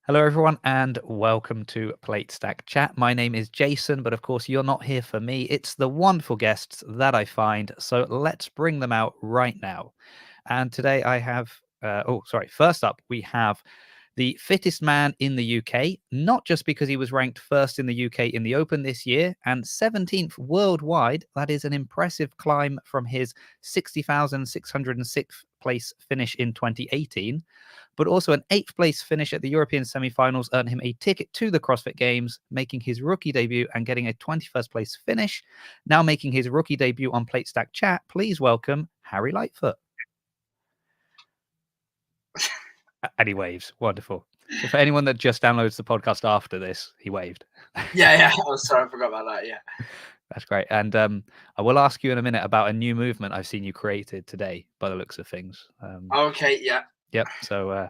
Hello, everyone, and welcome to Plate Stack Chat. My name is Jason, but of course, you're not here for me. It's the wonderful guests that I find. So let's bring them out right now. And today I have, first up, we have the fittest man in the UK, not just because he was ranked first in the UK in the Open this year and 17th worldwide. That is an impressive climb from his 60,606th place finish in 2018. But also an 8th place finish at the European semi-finals earned him a ticket to the CrossFit Games, making his rookie debut and getting a 21st place finish. Now making his rookie debut on Plate Stack Chat, please welcome Harry Lightfoot. And he waves. Wonderful. So for anyone that just downloads the podcast after this, he waved. Yeah. Oh, sorry, I forgot about that. Yeah. That's great. And I will ask you in a minute about a new movement I've seen you created today, by the looks of things. Okay. Yeah. Yep. So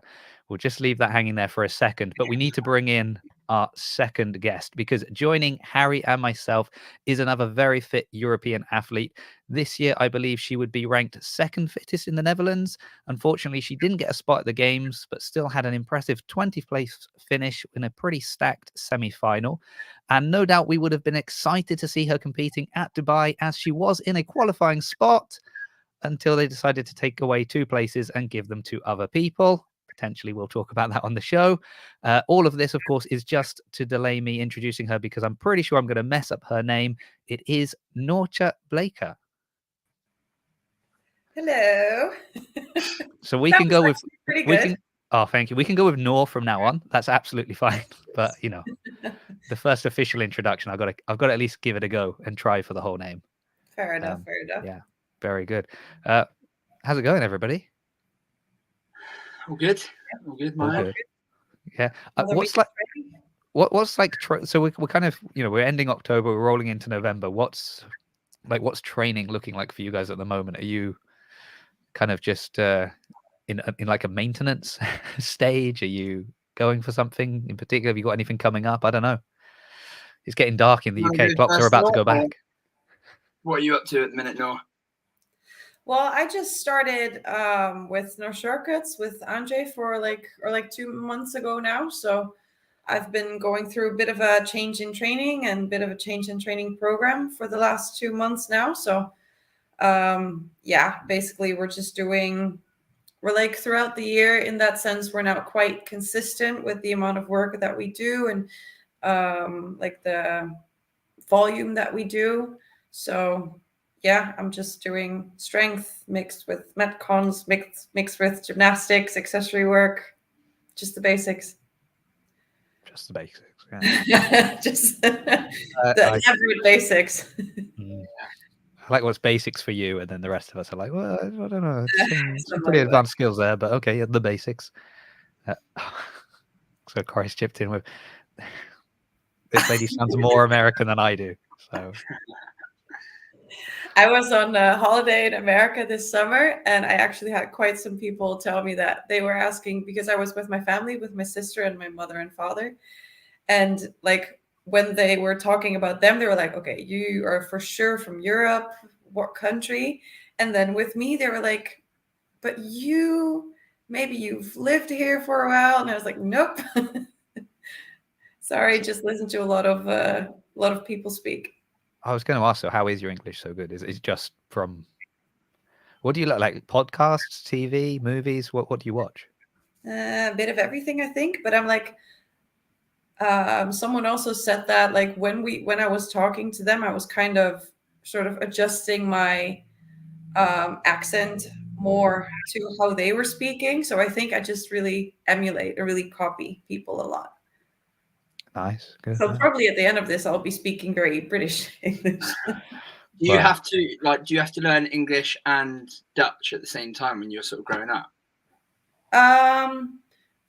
we'll just leave that hanging there for a second. But we need to bring in our second guest, because joining Harry and myself is another very fit European athlete. This year, I believe she would be ranked second fittest in the Netherlands. Unfortunately, she didn't get a spot at the games, but still had an impressive 20th place finish in a pretty stacked semi-final. And no doubt we would have been excited to see her competing at Dubai, as she was in a qualifying spot, until they decided to take away 2 places and give them to other people. Potentially, we'll talk about that on the show. All of this, of course, is just to delay me introducing her, because I'm pretty sure I'm going to mess up her name. It is Noortje Bleeker. Hello. So we can go with pretty good. Oh, thank you. We can go with Noor from now on. That's absolutely fine. But you know, the first official introduction, I've got to at least give it a go and try for the whole name. Fair enough. Fair enough. Yeah. Very good. How's it going, everybody? All good. All good, man. Yeah. What's like? So we're kind of, we're ending October, we're rolling into November. What's training looking like for you guys at the moment? Are you kind of just in like a maintenance stage? Are you going for something in particular? Have you got anything coming up? I don't know. It's getting dark in the UK. Clocks are about to go back. What are you up to at the minute, Noor? Well, I just started with No Shortcuts with Andre for like 2 months ago now. So I've been going through a bit of a change in training and a bit of a change in training program for the last 2 months now. So basically we're like throughout the year, in that sense, we're now quite consistent with the amount of work that we do and like the volume that we do. So yeah, I'm just doing strength mixed with metcons, mixed with gymnastics, accessory work, just the basics. Just the basics, yeah. Just the average basics. I like what's basics for you, and then the rest of us are like, well, I don't know. Some pretty advanced skills there, but okay, the basics. So Corey's chipped in with, this lady sounds more American than I do. So I was on a holiday in America this summer, and I actually had quite some people tell me that they were asking, because I was with my family, with my sister and my mother and father. And like when they were talking about them, they were like, okay, you are for sure from Europe, what country? And then with me, they were like, but maybe you've lived here for a while. And I was like, nope. Sorry, just listen to a lot of people speak. I was going to ask, so how is your English so good? Is it just from, what do you like podcasts, TV, movies? What do you watch? A bit of everything, I think. But I'm like, someone also said that like when I was talking to them, I was kind of sort of adjusting my accent more to how they were speaking. So I think I just really emulate or really copy people a lot. Nice. Good. So probably at the end of this, I'll be speaking very British English. Do you have to learn English and Dutch at the same time when you're sort of growing up? I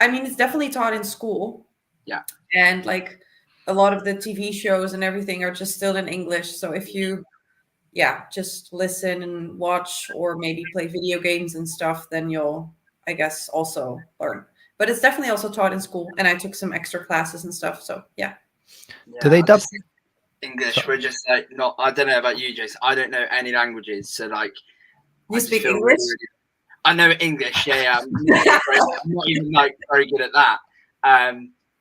mean, it's definitely taught in school. Yeah. And like a lot of the TV shows and everything are just still in English. So if you, just listen and watch or maybe play video games and stuff, then you'll, I guess, also learn. But it's definitely also taught in school, and I took some extra classes and stuff. So yeah. Do they dub English? We're just like not. I don't know about you, Jason. I don't know any languages, so like. You speak English? I know English. Yeah. I'm not even like very good at that.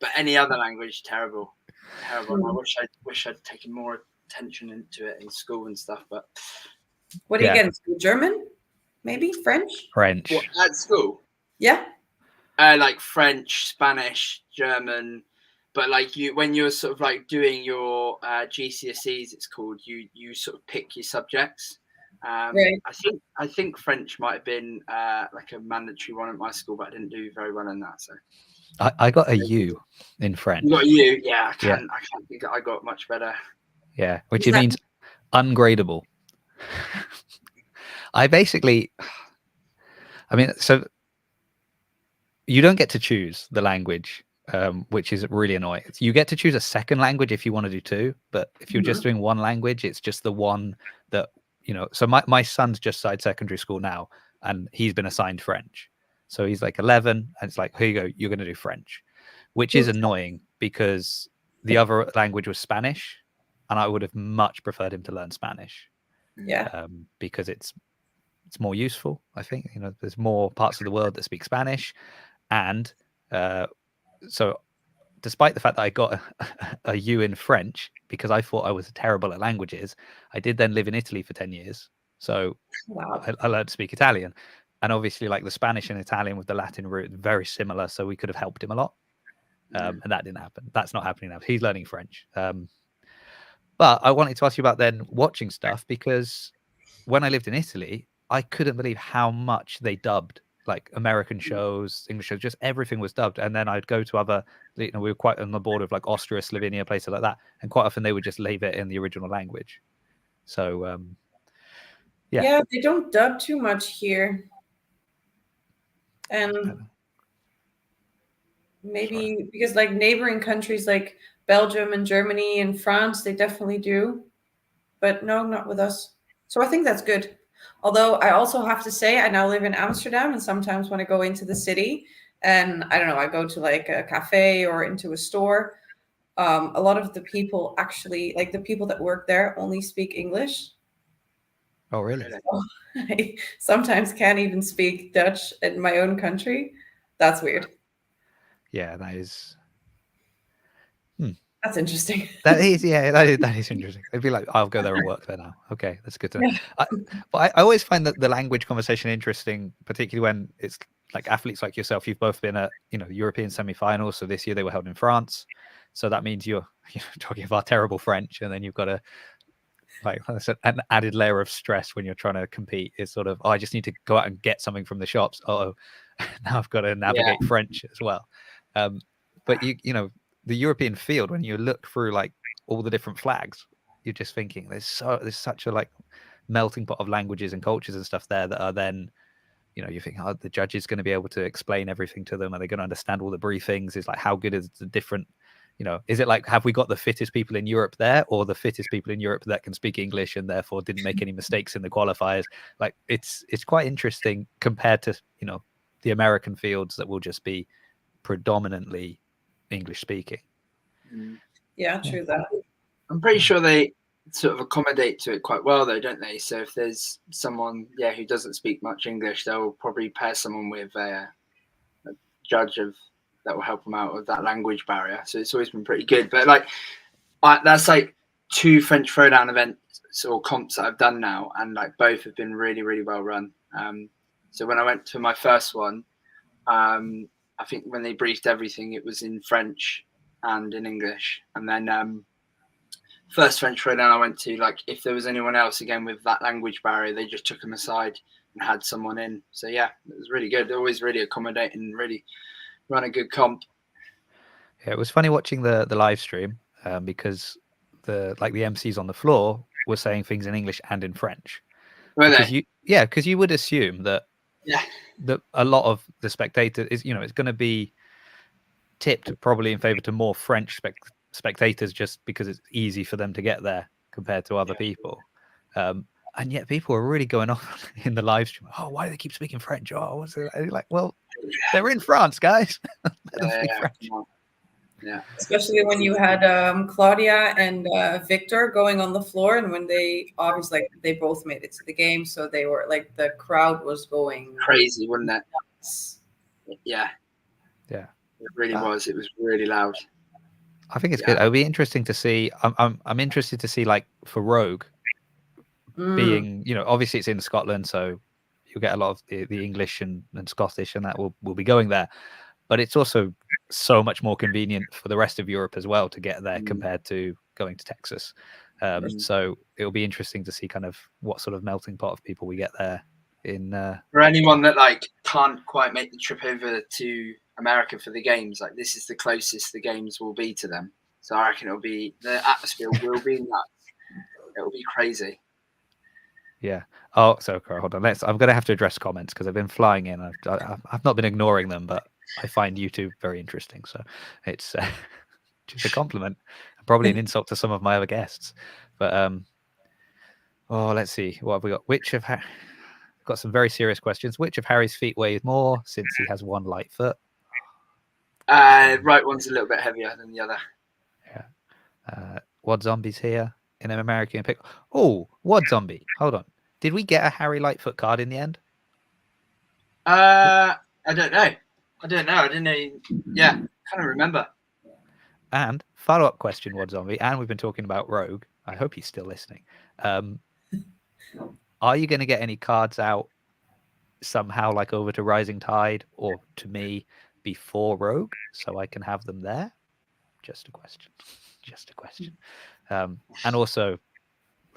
But any other language, terrible. And I wish I'd taken more attention into it in school and stuff. But what do you get in school? German? Maybe French? What, at school? Yeah. Like French, Spanish, German. But like when you're sort of like doing your GCSEs, it's called, you sort of pick your subjects. Right. I think French might have been like a mandatory one at my school, but I didn't do very well in that. So I got a U in French. You got a U, yeah. I can't think I got much better. Yeah, which it means ungradable. So you don't get to choose the language, which is really annoying. You get to choose a second language if you want to do two, but if you're just doing one language, it's just the one that, so my son's just started secondary school now, and he's been assigned French. So he's like 11, and it's like, here you go, you're going to do French, which is annoying because the other language was Spanish, and I would have much preferred him to learn Spanish. Yeah. Because it's more useful, I think. There's more parts of the world that speak Spanish, and so despite the fact that I got a U in French because I thought I was terrible at languages, I did then live in Italy for 10 years. So I learned to speak Italian. And obviously, like the Spanish and Italian with the Latin root, very similar. So we could have helped him a lot. And that didn't happen. That's not happening now. He's learning French. But I wanted to ask you about then watching stuff, because when I lived in Italy, I couldn't believe how much they dubbed, like American shows, English shows, just everything was dubbed. And then I'd go to other, we were quite on the border of like Austria, Slovenia, places like that. And quite often they would just leave it in the original language. So, yeah, they don't dub too much here. And maybe because like neighboring countries like Belgium and Germany and France, they definitely do. But no, not with us. So I think that's good. Although I also have to say, I now live in Amsterdam, and sometimes when I go into the city and I don't know, I go to like a cafe or into a store, a lot of the people actually, like the people that work there, only speak English. Oh, really? So I sometimes can't even speak Dutch in my own country. That's weird. Yeah, that is. That's interesting. That is interesting. It'd be like, I'll go there and work there now. Okay, that's good to know. But I always find that the language conversation interesting, particularly when it's like athletes like yourself. You've both been at European semi-finals. So this year they were held in France. So that means you're talking about terrible French, and then you've got an added layer of stress when you're trying to compete. It's sort of, I just need to go out and get something from the shops. Now I've got to navigate French as well. But the European field, when you look through like all the different flags, you're just thinking there's such a like melting pot of languages and cultures and stuff there that are then, you think, oh, the judge is going to be able to explain everything to them. Are they going to understand all the briefings? It's like, how good is the different, is it like, have we got the fittest people in Europe there, or the fittest people in Europe that can speak English and therefore didn't make any mistakes in the qualifiers? Like it's quite interesting compared to, the American fields that will just be predominantly English speaking. Yeah, true that. I'm pretty sure they sort of accommodate to it quite well, though, don't they? So if there's someone, who doesn't speak much English, they'll probably pair someone with a judge that will help them out with that language barrier. So it's always been pretty good. But like, that's like 2 French throwdown events or comps that I've done now, and like both have been really, really well run. So when I went to my first one, I think when they briefed everything, it was in French and in English. And then first French throwdown I went to, like if there was anyone else again with that language barrier, they just took them aside and had someone in. So yeah, it was really good. They're always really accommodating, really run a good comp. Yeah, it was funny watching the live stream because the MCs on the floor were saying things in English and in French. Because you would assume that that a lot of the spectators is, it's going to be tipped probably in favor to more French spectators, just because it's easy for them to get there compared to other people. And yet people are really going off in the live stream. Oh, why do they keep speaking French? Oh, what's it? Like, well, they're in France, guys. Let them speak French. Yeah, especially when you had Claudia and Victor going on the floor, and when they obviously they both made it to the game, so they were like, the crowd was going crazy, wasn't it? Nuts. Yeah, It really was. It was really loud. I think it's good. It'll be interesting to see. I'm interested to see, like, for Rogue being, obviously it's in Scotland, so you'll get a lot of the English and Scottish, and that will be going there. But it's also so much more convenient for the rest of Europe as well to get there compared to going to Texas. So it'll be interesting to see kind of what sort of melting pot of people we get there. For anyone that like can't quite make the trip over to America for the games, like this is the closest the games will be to them. So I reckon the atmosphere will be nuts. It'll be crazy. Yeah. Oh, so hold on. I'm going to have to address comments because I've been flying in. I've not been ignoring them, but I find YouTube very interesting. So it's just a compliment, probably an insult to some of my other guests. But let's see. What have we got? Got some very serious questions. Which of Harry's feet weighs more since he has one light foot? Right one's a little bit heavier than the other. Yeah. Wad Zombie's here in an American pick. Oh, Wad Zombie. Hold on. Did we get a Harry Lightfoot card in the end? I don't know. I didn't know. Yeah, I can't remember. And follow-up question, Wad Zombie. And we've been talking about Rogue. I hope he's still listening. Are you going to get any cards out somehow, like over to Rising Tide or to me before Rogue, so I can have them there? Just a question. And also,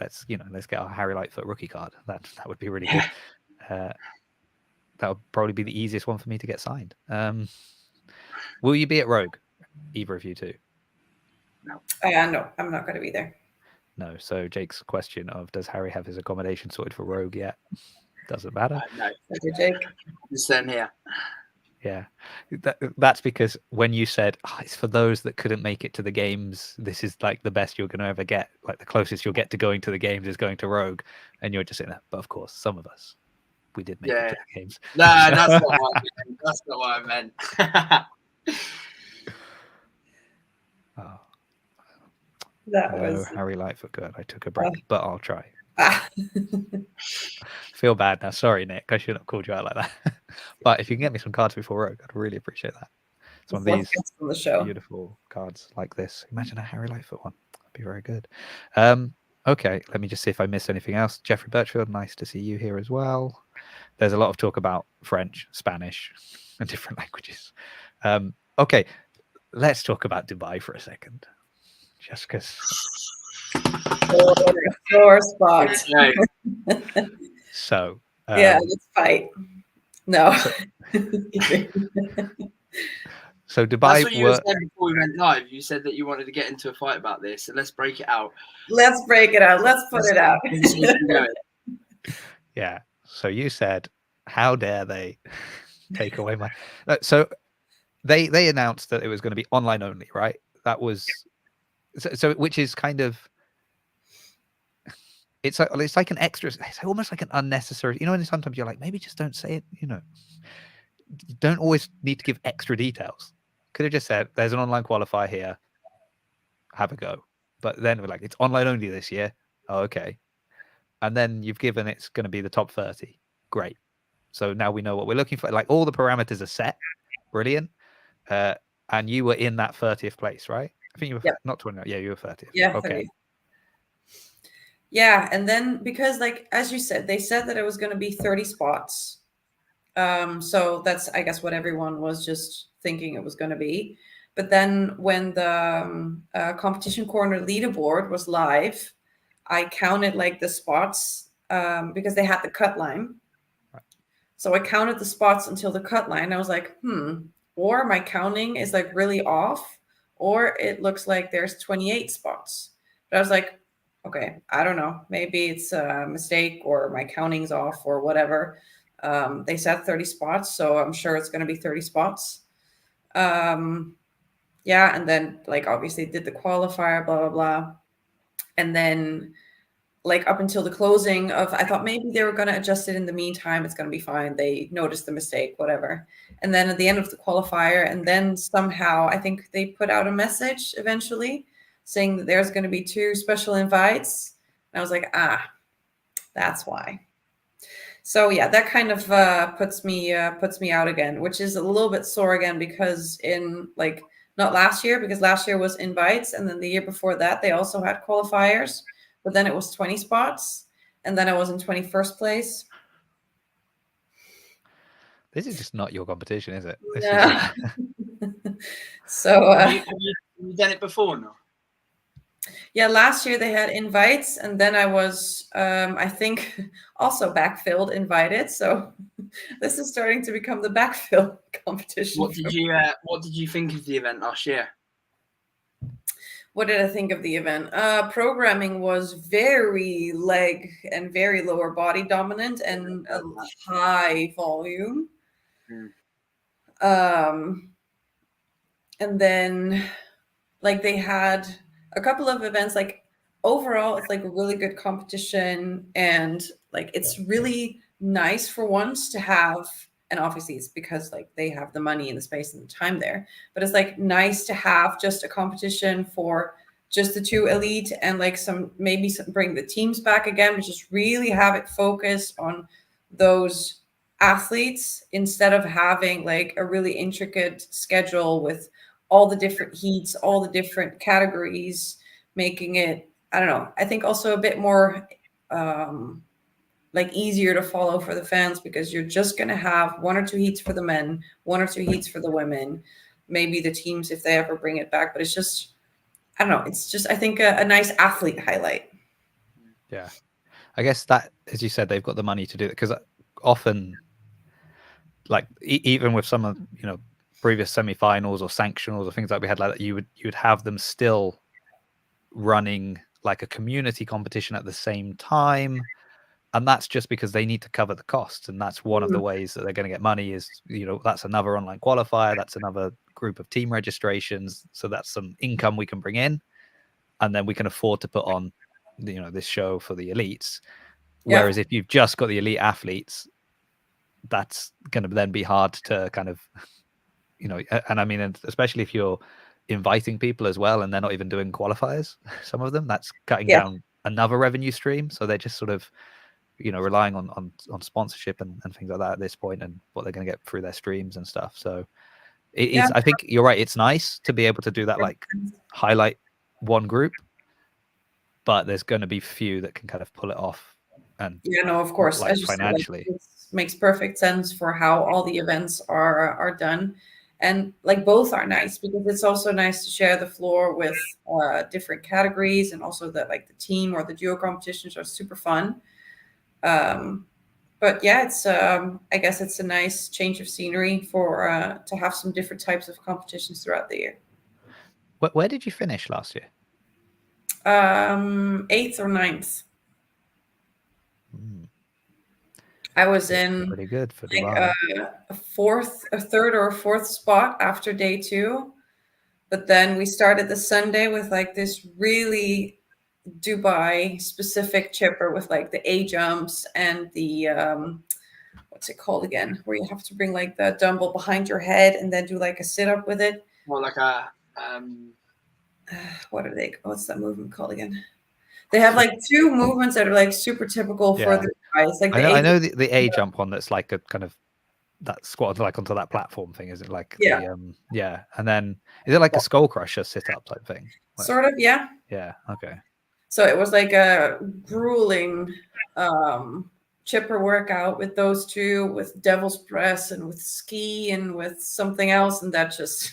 let's get our Harry Lightfoot rookie card. That would be really good. That would probably be the easiest one for me to get signed. Will you be at Rogue, either of you two? No. No, I'm not going to be there. No. So Jake's question of, does Harry have his accommodation sorted for Rogue yet? Doesn't matter. No. Okay, Jake. I'm staying here. Yeah. That's because when you said it's for those that couldn't make it to the games, this is like the best you're going to ever get. Like the closest you'll get to going to the games is going to Rogue, and you're just saying that. But of course, some of us, we did make it to the games. No, that's not what I meant. That's not what I meant. Oh. That was Harry Lightfoot. Good. I took a break, but I'll try. Feel bad now. Sorry, Nick. I shouldn't have called you out like that. But if you can get me some cards before Rogue, I'd really appreciate that. It's one of these from the show. Beautiful cards like this. Imagine a Harry Lightfoot one. That'd be very good. Okay, let me just see if I missed anything else. Jeffrey Birchfield, nice to see you here as well. There's a lot of talk about French, Spanish, and different languages. Okay, let's talk about Dubai for a second. Just because. Sore spot. So. Yeah, let's fight. No. So Dubai. That's what you said before we went live. You said that you wanted to get into a fight about this, so let's break it out. Let's break it out. Let's put it out. Yeah. So you said, how dare they take away my. So they announced that it was going to be online only, right? That was so which is kind of. It's like an extra. It's almost like an unnecessary. And sometimes you're like, maybe just don't say it. You don't always need to give extra details. Could have just said, "There's an online qualifier here. Have a go." But then we're like, "It's online only this year." Oh, okay. And then you've given it's going to be the top 30. Great. So now we know what we're looking for. Like all the parameters are set. Brilliant. And you were in that 30th place, right? I think you were not 20. Yeah, you were 30th. Yeah. Okay. 30. Yeah, and then because as you said, they said that it was going to be 30 spots. So that's, I guess, what everyone was just thinking it was going to be. But then when the competition corner leaderboard was live, I counted the spots because they had the cut line. Right. So I counted the spots until the cut line. I was like, or my counting is really off, or it looks like there's 28 spots. But I was like, okay, I don't know. Maybe it's a mistake or my counting's off or whatever. They said 30 spots, so I'm sure it's going to be 30 spots. Yeah, and then obviously did the qualifier, blah, blah, blah. And then up until the closing I thought maybe they were going to adjust it in the meantime. It's going to be fine. They noticed the mistake, whatever. And then at the end of the qualifier, and then somehow I think they put out a message eventually saying that there's going to be 2 special invites. And I was like, that's why. So yeah, that kind of puts me out again, which is a little bit sore again because in like not last year, because last year was invites, and then the year before that they also had qualifiers, but then it was 20 spots, and then I was in 21st place. This is just not your competition, is it? This Yeah. is... So have you done it before? No. yeah, last year they had invites, and then I was, I think, also backfilled invited. So this is starting to become the backfill competition. What did you think of the event last year? What did I think of the event? Programming was very leg and very lower body dominant and a high volume. And then like they had a couple of events, like overall it's like a really good competition, and like it's really nice for once to have, and obviously it's because like they have the money and the space and the time there, but it's like nice to have just a competition for just the two elite, and like maybe bring the teams back again, but just really have it focused on those athletes instead of having like a really intricate schedule with all the different heats, all the different categories, making it, I don't know, I think also a bit more like easier to follow for the fans, because you're just going to have 1 or 2 heats for the men, 1 or 2 heats for the women, maybe the teams if they ever bring it back. But it's just, I don't know, it's just, I think a nice athlete highlight. Yeah. I guess that, as you said, they've got the money to do it, because often, like even with some of, you know, previous semi-finals or sanctionals or things like we had like that, you would have them still running like a community competition at the same time, and that's just because they need to cover the costs, and that's one of the ways that they're going to get money is, you know, that's another online qualifier, that's another group of team registrations, so that's some income we can bring in, and then we can afford to put on, you know, this show for the elites. Whereas if you've just got the elite athletes, that's going to then be hard to kind of, you know, and I mean, especially if you're inviting people as well and they're not even doing qualifiers, some of them, that's cutting down another revenue stream. So they're just sort of, you know, relying on sponsorship and things like that at this point, and what they're going to get through their streams and stuff. So it is, I think you're right, it's nice to be able to do that, like highlight one group, but there's going to be few that can kind of pull it off. And no, of course, like financially, said, like, it makes perfect sense for how all the events are done, and like both are nice because it's also nice to share the floor with different categories, and also that like the team or the duo competitions are super fun. But yeah, it's I guess it's a nice change of scenery for to have some different types of competitions throughout the year. Where did you finish last year? 8th or 9th. I was in pretty good for like a third or fourth spot after day 2, but then we started the Sunday with like this really Dubai specific chipper with like the A jumps and the what's it called again, where you have to bring like the dumbbell behind your head and then do like a sit up with it. Well, like a what's that movement called again? They have like 2 movements that are like super typical for the guys. Like I know the A jump one, that's like a kind of that squat like onto that platform thing, is it like the and then is it like a skull crusher sit up type thing? Like, sort of, yeah. Okay. So it was like a grueling chipper workout with those 2, with devil's press and with ski and with something else, and that just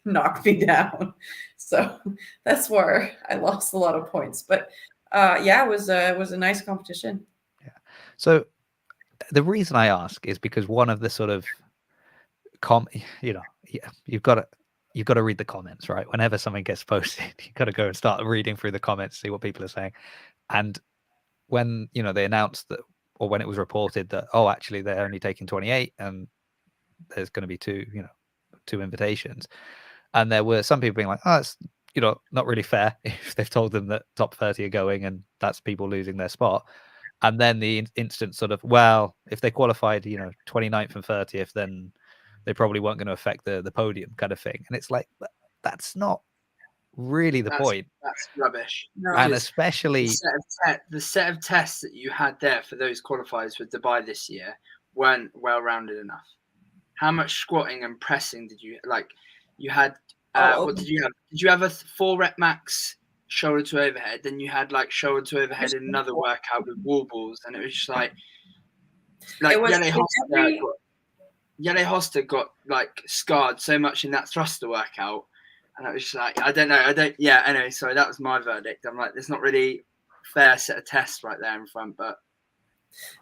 knocked me down. So that's where I lost a lot of points. But it was a nice competition. Yeah. So the reason I ask is because one of the sort of you've got to read the comments, right? Whenever something gets posted, you've got to go and start reading through the comments, see what people are saying. And when, you know, they announced that, or when it was reported that, oh, actually they're only taking 28 and there's going to be 2 invitations, and there were some people being like, oh, it's, you know, not really fair if they've told them that top 30 are going and that's people losing their spot. And then the instant sort of, well, if they qualified, you know, 29th and 30th, then they probably weren't going to affect the podium kind of thing. And it's like, that's not really the point. That's rubbish. No. And Because especially the set of tests that you had there for those qualifiers for Dubai this year weren't well-rounded enough. How much squatting and pressing did you like? You had what did you have? Did you have a 4-rep max shoulder to overhead? Then you had like shoulder to overhead in another workout with wall balls, and it was just like Yele Hoster got like scarred so much in that thruster workout, and I was just like, I don't know. Yeah, anyway, sorry, that was my verdict. I'm like, there's not really fair set of tests right there in front, but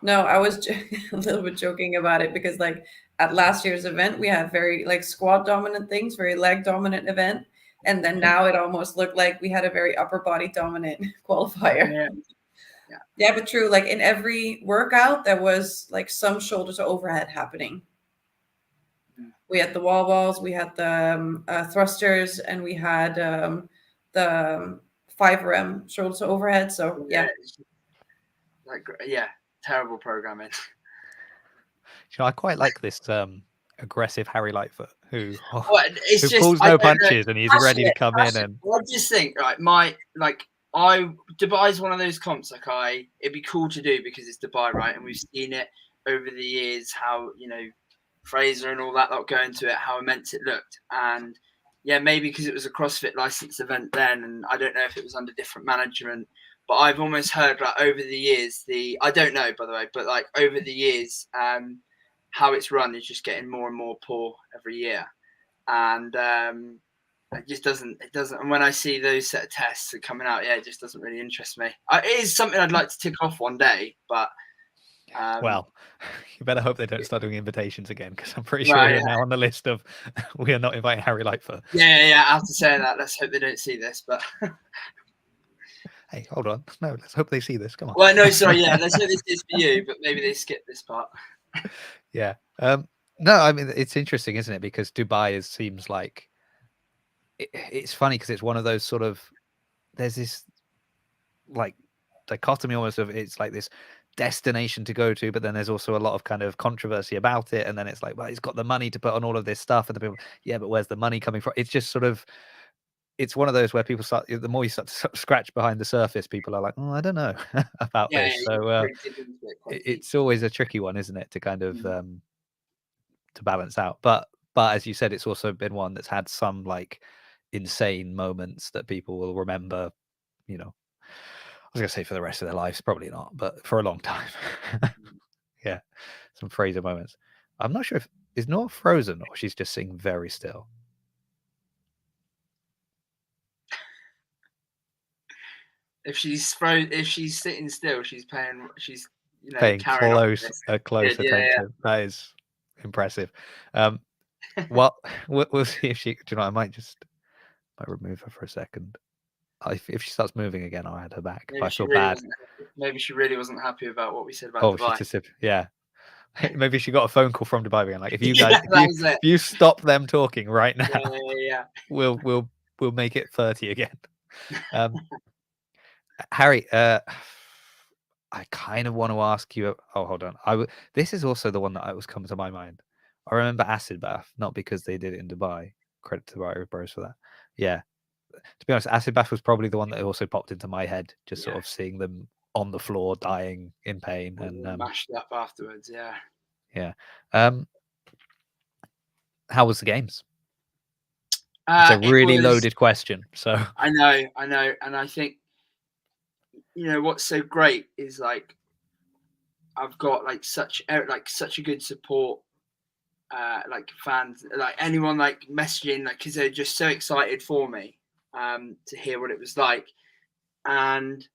no, I was a little bit joking about it because like at last year's event, we had very like squat dominant things, very leg dominant event. And then now it almost looked like we had a very upper body dominant qualifier. Yeah, but true. Like in every workout, there was like some shoulder to overhead happening. We had the wall balls, we had the thrusters, and we had the 5RM shoulder to overhead. So yeah. Terrible programming. I quite like this aggressive Harry Lightfoot who just, pulls no punches and he's ready to come in. And I just think Dubai's one of those comps it'd be cool to do because it's Dubai, right? And we've seen it over the years how Fraser and all that lot go into it, how immense it looked. And maybe because it was a CrossFit licensed event then, and I don't know if it was under different management, but I've almost heard like over the years I don't know, by the way, but like over the years how it's run is just getting more and more poor every year. And it just doesn't. And when I see those set of tests that coming out, it just doesn't really interest me. It is something I'd like to tick off one day, but well, you better hope they don't start doing invitations again, because I'm pretty sure we're now on the list of we are not inviting Harry Lightfoot. Yeah. After saying that, let's hope they don't see this. But hey, hold on. No, let's hope they see this. Come on. Well, no, sorry. Yeah, let's hope this is for you, but maybe they skip this part. Yeah. No, I mean, it's interesting, isn't it? Because Dubai seems like it's funny because it's one of those sort of, there's this like dichotomy almost of it's like this destination to go to, but then there's also a lot of kind of controversy about it. And then it's like, well, he's got the money to put on all of this stuff. And the people, but where's the money coming from? It's just sort of, it's one of those where people start, the more you start to scratch behind the surface, people are like, oh, I don't know about this. So it's always a tricky one, isn't it, to kind of to balance out. But as you said, it's also been one that's had some like insane moments that people will remember, I was going to say for the rest of their lives, probably not, but for a long time. Yeah, some Fraser moments. I'm not sure is Nora frozen or she's just sitting very still. If she's sitting still, she's paying close attention. Yeah. That is impressive. Well, we'll see if she. Do you know? I might remove her for a second. If she starts moving again, I'll add her back. I feel bad. Maybe she really wasn't happy about what we said about Dubai. She just maybe she got a phone call from Dubai being like, if you guys, if you stop them talking right now, we'll make it 30 again. Harry, I kind of want to ask you. Oh, hold on. This is also the one that was coming to my mind. I remember acid bath, not because they did it in Dubai. Credit to the Bros for that. Yeah. To be honest, acid bath was probably the one that also popped into my head, just sort of seeing them on the floor dying in pain and mashed up afterwards. Yeah. How was the games? It's a really loaded question. So I know, and I think what's so great is like I've got like such a good support, like fans, like anyone like messaging, like because they're just so excited for me to hear what it was like, and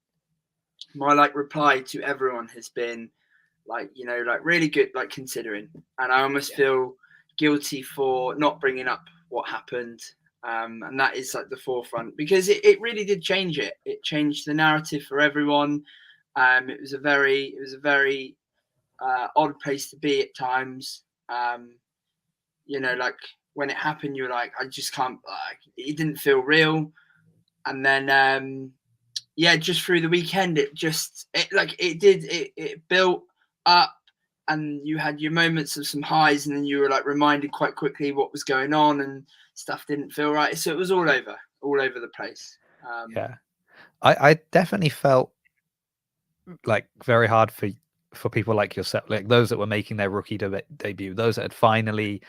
my like reply to everyone has been like like really good, like considering, and I almost feel guilty for not bringing up what happened. And that is like the forefront because it really did change it. It changed the narrative for everyone. It was a very odd place to be at times. Like when it happened, you were like, I just can't. It didn't feel real. And then, just through the weekend, it built up. and you had your moments of some highs, and then you were like reminded quite quickly what was going on, and stuff didn't feel right. So it was all over the place. Yeah, I definitely felt like very hard for people like yourself, like those that were making their rookie debut, those that had finally,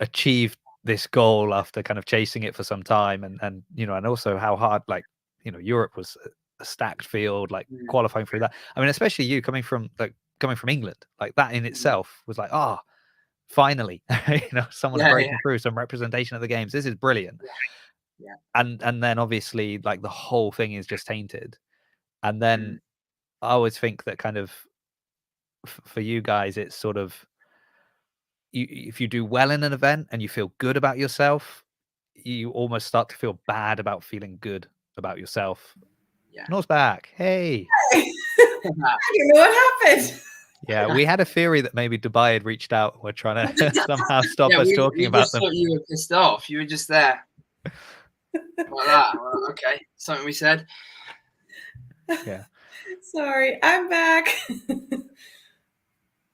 achieved this goal after kind of chasing it for some time, and and also how hard, like, Europe was a stacked field, like qualifying through that. I mean, especially you coming from England, like that in itself was like, finally, someone's breaking through, some representation of the games. This is brilliant. Yeah. And then obviously, like, the whole thing is just tainted. And then I always think that kind of for you guys, it's sort of, if you do well in an event and you feel good about yourself, you almost start to feel bad about feeling good about yourself. Yeah. Nor's back. Hey. I don't know what happened. Yeah, we had a theory that maybe Dubai had reached out and were trying to somehow stop us talking about them. Thought you were pissed off. You were just there. Like that. Well, okay, something we said. Yeah. Sorry, I'm back.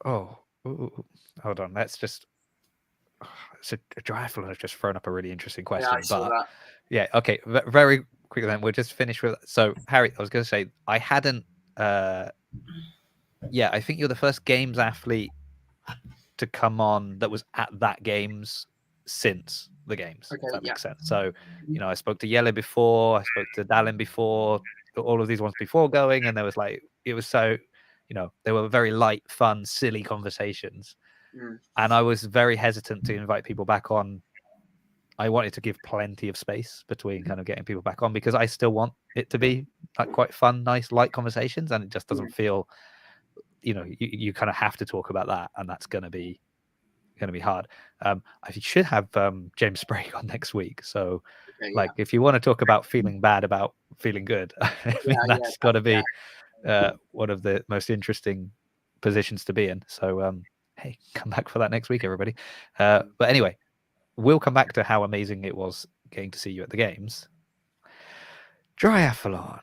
Oh, hold on. Let's just. So Triathlon has just thrown up a really interesting question. Yeah, I saw that. Yeah, okay. Very quickly then, we'll just finish with. So Harry, I was going to say, I hadn't. Yeah, I think you're the first games athlete to come on that was at that games since the games. Okay, if that makes sense. So, I spoke to Yele before, I spoke to Dallin before, all of these ones before going, and there was like, it was so, they were very light, fun, silly conversations. And I was very hesitant to invite people back on. I wanted to give plenty of space between kind of getting people back on, because I still want it to be like quite fun, nice, light conversations, and it just doesn't feel, you kind of have to talk about that, and that's going to be hard. I should have James Sprague on next week. So, if you want to talk about feeling bad about feeling good, that's got to be one of the most interesting positions to be in. So, hey, come back for that next week, everybody. But anyway, we'll come back to how amazing it was getting to see you at the games. Triathlon.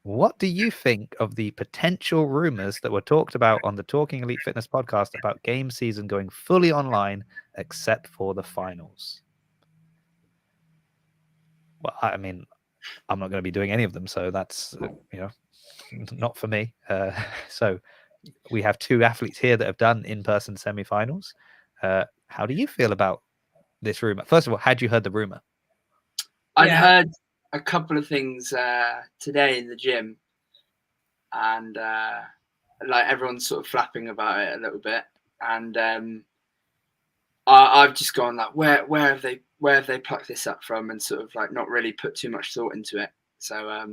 What do you think of the potential rumors that were talked about on the Talking Elite Fitness podcast about game season going fully online except for the finals? Well, I mean, I'm not going to be doing any of them, so that's, not for me. So we have two athletes here that have done in-person semifinals. How do you feel about this rumor? First of all, had you heard the rumor? I'd heard a couple of things today in the gym, and like everyone's sort of flapping about it a little bit, and I've just gone like, where have they plucked this up from, and sort of like not really put too much thought into it. So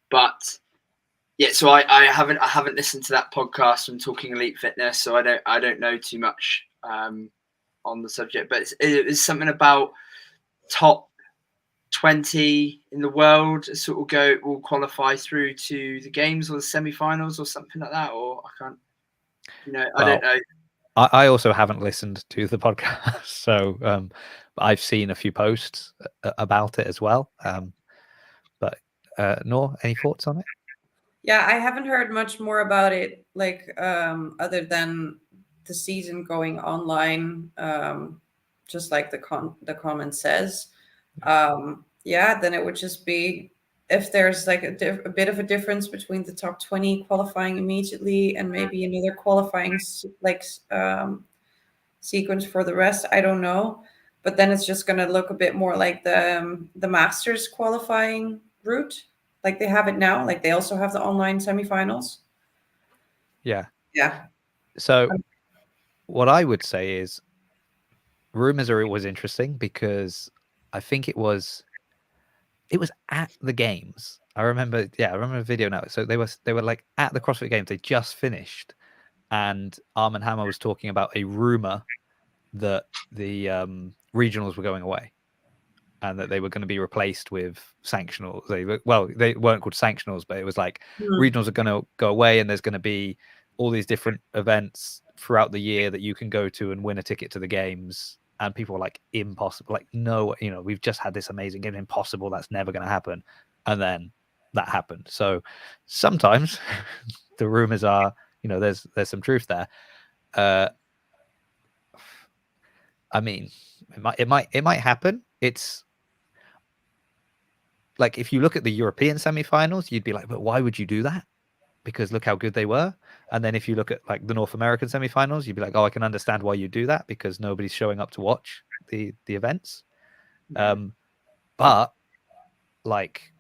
but yeah, so I haven't listened to that podcast from Talking Elite Fitness, so I don't know too much on the subject, but it's something about top 20 in the world sort of will qualify through to the games or the semi-finals or something like that, or I can't, I don't know. I also haven't listened to the podcast, so I've seen a few posts about it as well. But Noor, any thoughts on it? Yeah, I haven't heard much more about it, like other than the season going online, just like the comment says. Then it would just be if there's like a bit of a difference between the top 20 qualifying immediately and maybe another qualifying sequence for the rest. I don't know, but then it's just going to look a bit more like the Masters qualifying route, like they have it now. Like they also have the online semifinals. Yeah. So what I would say is rumors are always interesting, because I think it was at the games. I remember a video now. So they were like at the CrossFit Games. They just finished, and Arm & Hammer was talking about a rumor that the regionals were going away, and that they were going to be replaced with sanctionals. They weren't called sanctionals, but it was like regionals are going to go away, and there's going to be all these different events throughout the year that you can go to and win a ticket to the games. And people were like, impossible. Like, no, we've just had this amazing game. Impossible. That's never going to happen. And then that happened. So sometimes the rumors are there's some truth there. I mean, it might happen. It's like, if you look at the European semifinals, you'd be like, but why would you do that? Because look how good they were. And then if you look at like the North American semifinals, you'd be like, oh, I can understand why you do that, because nobody's showing up to watch the events. But like,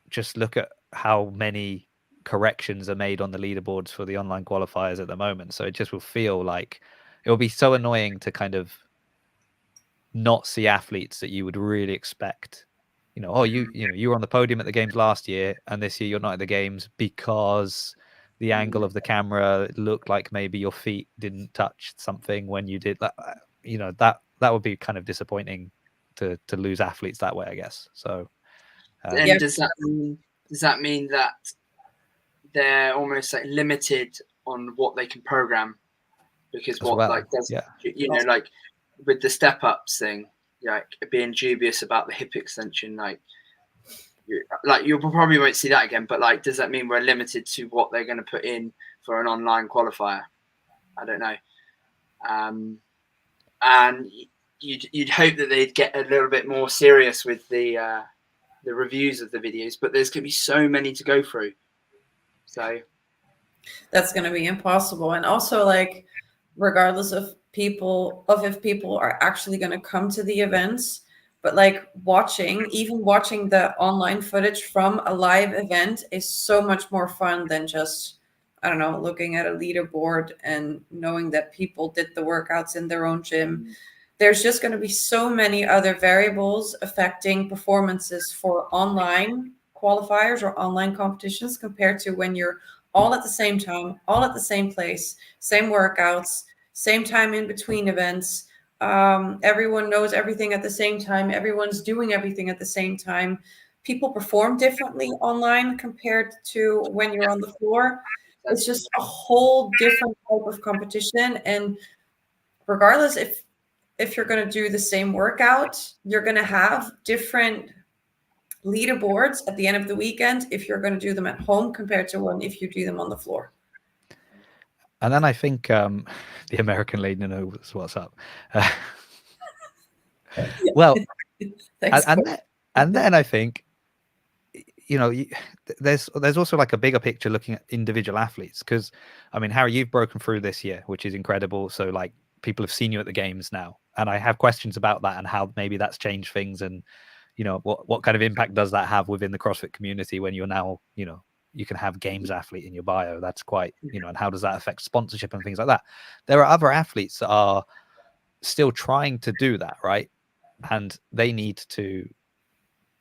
just look at how many corrections are made on the leaderboards for the online qualifiers at the moment. So it just will feel like it will be so annoying to kind of not see athletes that you would really expect. You were on the podium at the games last year, and this year you're not at the games because the angle of the camera looked like maybe your feet didn't touch something when you did that. That would be kind of disappointing to lose athletes that way, I guess. So and does that mean that they're almost like limited on what they can program? Because like with the step ups thing, like being dubious about the hip extension, like you probably won't see that again. But like, does that mean we're limited to what they're going to put in for an online qualifier? I don't know. And you'd hope that they'd get a little bit more serious with the reviews of the videos, but there's going to be so many to go through. So that's going to be impossible. And also, like, regardless of if people are actually going to come to the events, but like watching the online footage from a live event is so much more fun than just, I don't know, looking at a leaderboard and knowing that people did the workouts in their own gym. There's just going to be so many other variables affecting performances for online qualifiers or online competitions compared to when you're all at the same time, all at the same place, same workouts, same time in between events. Everyone knows everything at the same time. Everyone's doing everything at the same time. People perform differently online compared to when you're on the floor. It's just a whole different type of competition. And regardless if you're going to do the same workout, you're going to have different leaderboards at the end of the weekend if you're going to do them at home compared to if you do them on the floor. And then I think the American lady knows what's up. Well, and then I think, there's also like a bigger picture looking at individual athletes, because I mean, Harry, you've broken through this year, which is incredible. So like, people have seen you at the games now, and I have questions about that and how maybe that's changed things, and what kind of impact does that have within the CrossFit community when you're now, you can have games athlete in your bio. That's quite, and how does that affect sponsorship and things like that? There are other athletes that are still trying to do that, right? And they need to,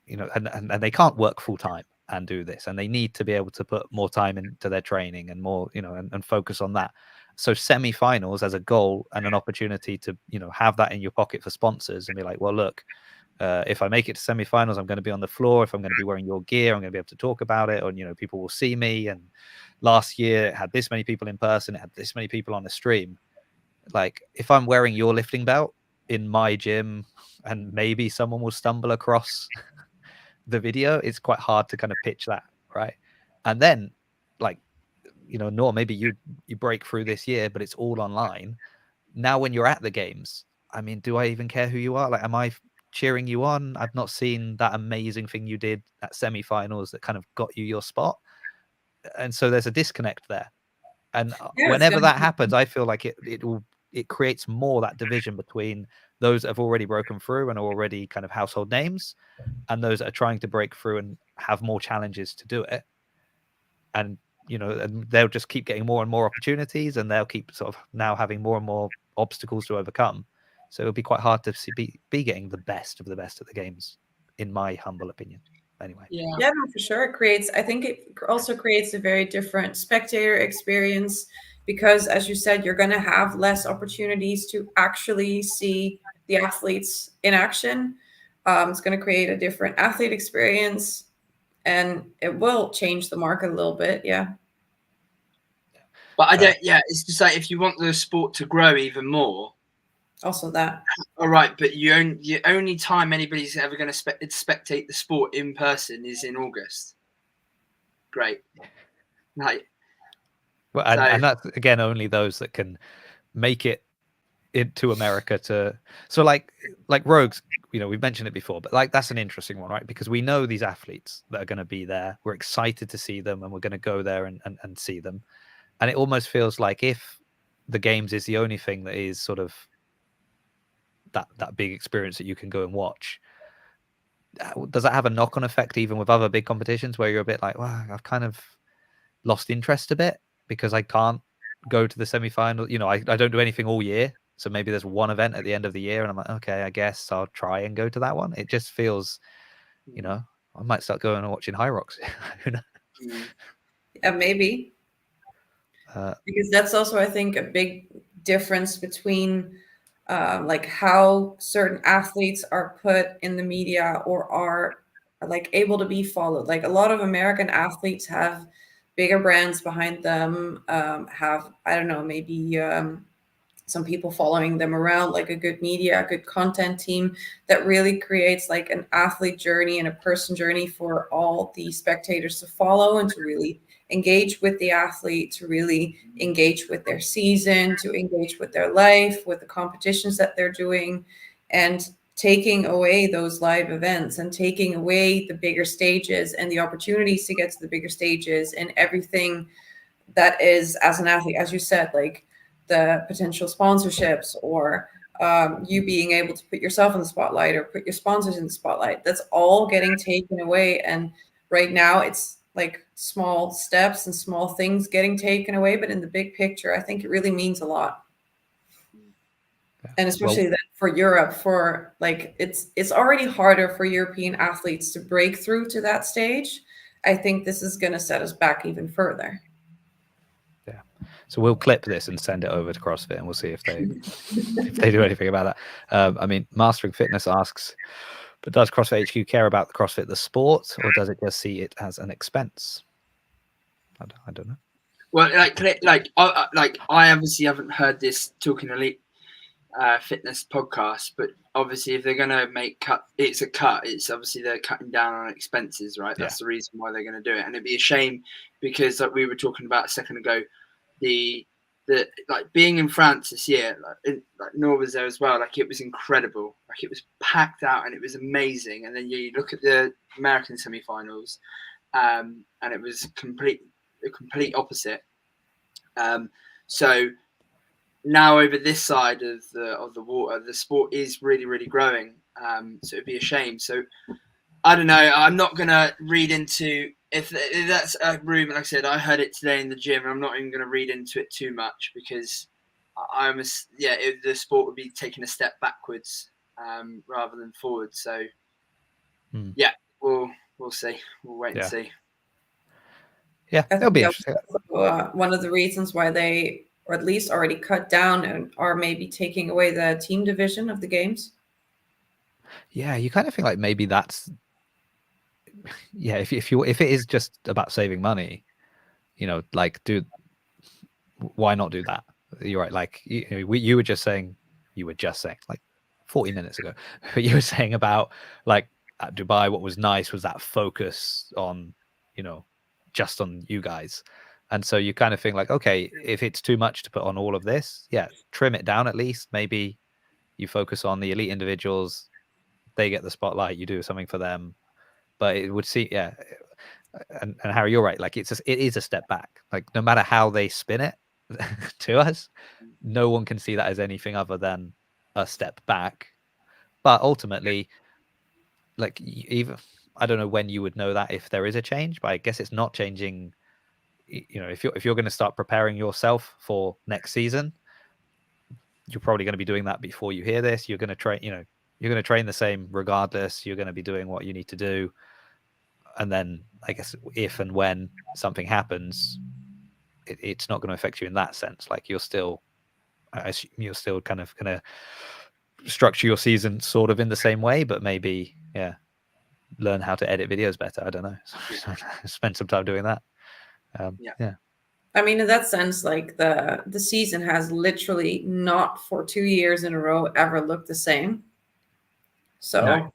and they can't work full time and do this, and they need to be able to put more time into their training and more, and focus on that. So semi-finals as a goal and an opportunity to, have that in your pocket for sponsors and be like, well, look, if I make it to semi-finals, I'm going to be on the floor. If I'm going to be wearing your gear, I'm going to be able to talk about it, or people will see me. And last year it had this many people in person, it had this many people on the stream. Like, if I'm wearing your lifting belt in my gym and maybe someone will stumble across the video, it's quite hard to kind of pitch that, right? And then, like, Nor, maybe you break through this year, but it's all online. Now when you're at the games, I mean, do I even care who you are? Like, am I cheering you on? I've not seen that amazing thing you did at semi-finals that kind of got you your spot. And so there's a disconnect there. And whenever that happens, I feel like it creates more that division between those that have already broken through and are already kind of household names, and those that are trying to break through and have more challenges to do it. And and they'll just keep getting more and more opportunities, and they'll keep sort of now having more and more obstacles to overcome. So it'll be quite hard to be getting the best of the best at the games, in my humble opinion. Anyway. Yeah, no, for sure. I think it also creates a very different spectator experience, because, as you said, you're going to have less opportunities to actually see the athletes in action. It's going to create a different athlete experience, and it will change the market a little bit. Yeah. But it's just like, if you want the sport to grow even more. Also that. All right, but the only time anybody's ever going to spectate the sport in person is in August. Great. Like, Well, So and that's again only those that can make it into America so like Rogues, we've mentioned it before, but like that's an interesting one, right? Because we know these athletes that are going to be there. We're excited to see them, and we're going to go there and see them. And it almost feels like if the games is the only thing that is sort of that big experience that you can go and watch, does that have a knock-on effect even with other big competitions where you're a bit like, well, I've kind of lost interest a bit because I can't go to the semi-final. I don't do anything all year, so maybe there's one event at the end of the year and I'm like, okay, I guess I'll try and go to that one. It just feels, I might start going and watching High Rocks. Yeah, maybe. Because that's also, I think, a big difference between like how certain athletes are put in the media or are like able to be followed. Like a lot of American athletes have bigger brands behind them, have, I don't know, maybe some people following them around, like a good media, a good content team that really creates like an athlete journey and a person journey for all the spectators to follow and to really engage with the athlete, to really engage with their season, to engage with their life, with the competitions that they're doing. And taking away those live events and taking away the bigger stages and the opportunities to get to the bigger stages and everything that is, as an athlete, as you said, like the potential sponsorships or you being able to put yourself in the spotlight or put your sponsors in the spotlight, that's all getting taken away. And right now it's like small steps and small things getting taken away, but in the big picture, I think it really means a lot. Yeah. And especially that for Europe, for like it's already harder for European athletes to break through to that stage. I think this is going to set us back even further. Yeah. So we'll clip this and send it over to CrossFit, and we'll see if they do anything about that. I mean, Mastering Fitness asks, but does CrossFit HQ care about the CrossFit the sport, or does it just see it as an expense? I don't know. Well, I obviously haven't heard this Talking Elite Fitness podcast, but obviously if they're going to make it's a cut. It's obviously they're cutting down on expenses, right? That's the reason why they're going to do it. And it'd be a shame because, like we were talking about a second ago, the like being in France this year, like Nor was there as well. Like it was incredible. Like it was packed out and it was amazing. And then you look at the American semifinals, and it was the complete opposite. So now over this side of the water, the sport is really, really growing. So it'd be a shame. So I don't know. I'm not gonna read into if that's a rumor. Like I said, I heard it today in the gym, and I'm not even gonna read into it too much because the sport would be taking a step backwards rather than forward. So yeah, we'll see. We'll wait and see. Yeah, that'll be interesting. One of the reasons why they, or at least already cut down and are maybe taking away the team division of the games. Yeah, you kind of think like maybe that's if it is just about saving money, like why not do that? You're right. Like you were just saying like 40 minutes ago, but you were saying about like at Dubai, what was nice was that focus on, just on you guys. And so you kind of think like, okay, if it's too much to put on all of this, trim it down at least. Maybe you focus on the elite individuals, they get the spotlight, you do something for them. But it would see, and Harry, you're right. Like it is a step back. Like no matter how they spin it to us, no one can see that as anything other than a step back. But ultimately, like even I don't know when you would know that if there is a change, but I guess it's not changing. If you're going to start preparing yourself for next season, you're probably going to be doing that before you hear this. You're going to train, you're going to train the same regardless. You're going to be doing what you need to do. And then I guess if and when something happens, it's not going to affect you in that sense. Like you're still kind of going to structure your season sort of in the same way, but maybe, learn how to edit videos better. I don't know. Spend some time doing that. Yeah. I mean, in that sense, like the season has literally not for 2 years in a row ever looked the same. So no.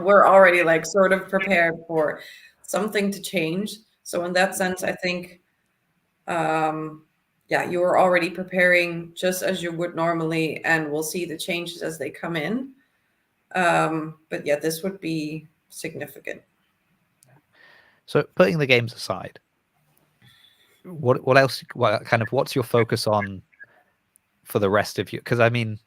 we're already like sort of prepared for something to change. So in that sense, I think Yeah, you are already preparing just as you would normally, and we'll see the changes as they come in. But yeah, this would be significant. So putting the games aside, what else? What's your focus on for the rest of you? Because I mean,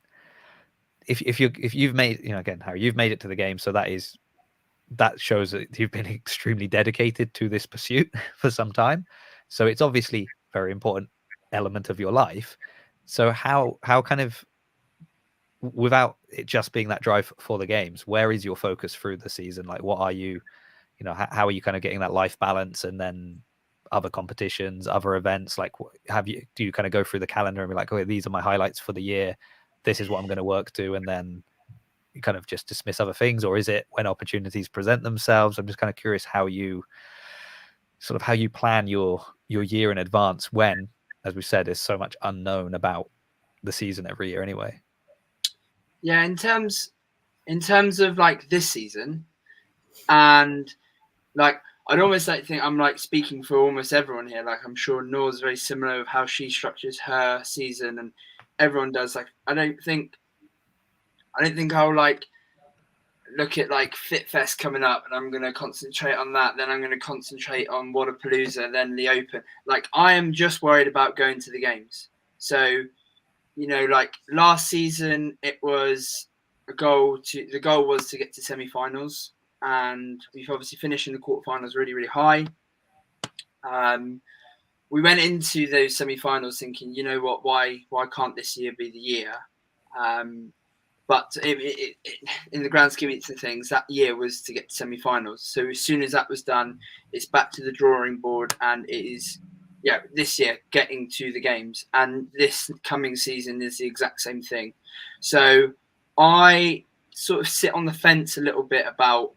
if you've made, again, Harry, you've made it to the game, so that shows that you've been extremely dedicated to this pursuit for some time. So it's obviously a very important element of your life. So how kind of, without it just being that drive for the games, where is your focus through the season? Like, what are you, how are you kind of getting that life balance, and then other competitions, other events? Like, do you kind of go through the calendar and be like, okay, these are my highlights for the year, this is what I'm going to work to, and then you kind of just dismiss other things? Or is it when opportunities present themselves? I'm just kind of curious how you plan your year in advance, when, as we said, there's so much unknown about the season every year anyway. Yeah, in terms of like this season, and like I'd almost like to think I'm like speaking for almost everyone here. Like I'm sure Noor's very similar with how she structures her season, and everyone does. Like I don't think I'll like look at like FitFest coming up and I'm going to concentrate on that. Then I'm going to concentrate on Wodapalooza, then the Open. Like I am just worried about going to the games. So, like last season, the goal was to get to semi-finals, and we've obviously finished in the quarterfinals really, really high. We went into those semi-finals thinking, you know what, why can't this year be the year? But in the grand scheme of things, that year was to get to semi-finals. So as soon as that was done, it's back to the drawing board, and it is, this year getting to the games, and this coming season is the exact same thing. So I sort of sit on the fence a little bit about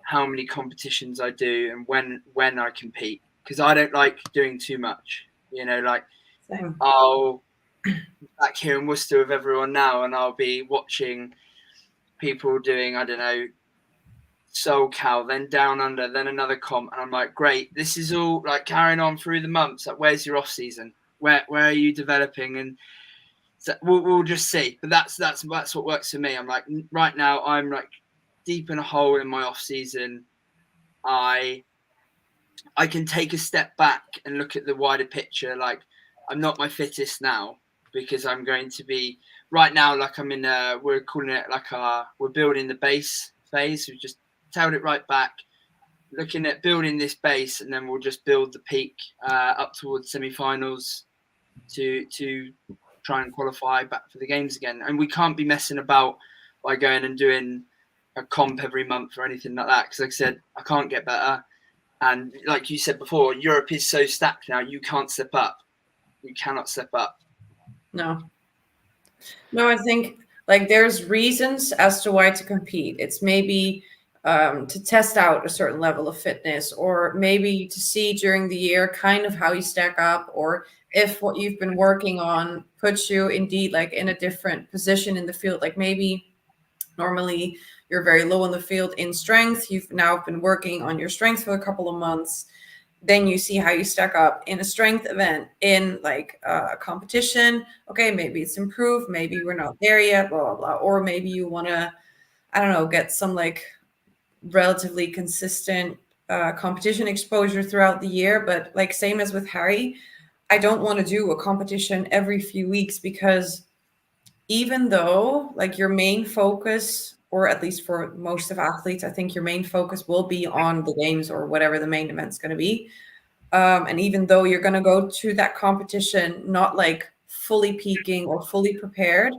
how many competitions I do and when I compete, because I don't like doing too much. Same. I'll back here in Worcester with everyone now, and I'll be watching people doing, I don't know, SoulCal, then Down Under, then another comp, and I'm like, great, this is all like carrying on through the months. Like, where's your off season? Where are you developing? And so we'll just see. But that's what works for me. I'm like, right now I'm like deep in a hole in my off season. I can take a step back and look at the wider picture. Like, I'm not my fittest now, because I'm going to be right now, like I'm in we're calling it like we're building the base phase. We've just tailed it right back, looking at building this base, and then we'll just build the peak up towards semi-finals to try and qualify back for the games again. And we can't be messing about by going and doing a comp every month or anything like that, because like I said, I can't get better. And like you said before, Europe is so stacked now, you can't step up. You cannot step up. No, I think like there's reasons as to why to compete. It's maybe to test out a certain level of fitness, or maybe to see during the year kind of how you stack up, or if what you've been working on puts you indeed like in a different position in the field. Like maybe normally you're very low in the field in strength. You've now been working on your strength for a couple of months. Then you see how you stack up in a strength event, in like a competition. Okay, maybe it's improved. Maybe we're not there yet, blah, blah, blah. Or maybe you want to, I don't know, get some like relatively consistent competition exposure throughout the year. But like same as with Harry, I don't want to do a competition every few weeks, because even though like your main focus, or at least for most of athletes, I think your main focus will be on the games or whatever the main event's going to be. And even though you're going to go to that competition not like fully peaking or fully prepared,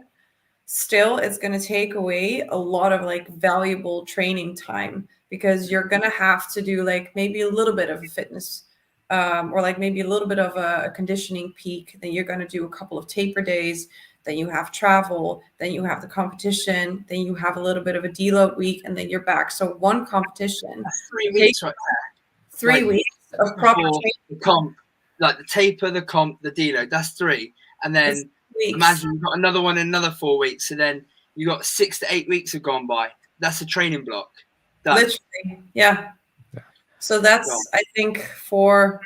still it's going to take away a lot of like valuable training time, because you're going to have to do like maybe a little bit of a fitness or like maybe a little bit of a conditioning peak. Then you're going to do a couple of taper days. Then you have travel, then you have the competition, then you have a little bit of a deload week, and then you're back. So one competition, that's 3 weeks right there. 3 weeks of proper training. The comp, like the taper, the comp, the deload, that's 3. And then imagine you've got another one in another 4 weeks. So then you got 6 to 8 weeks have gone by. That's a training block. Done. Literally, yeah. So that's, I think, for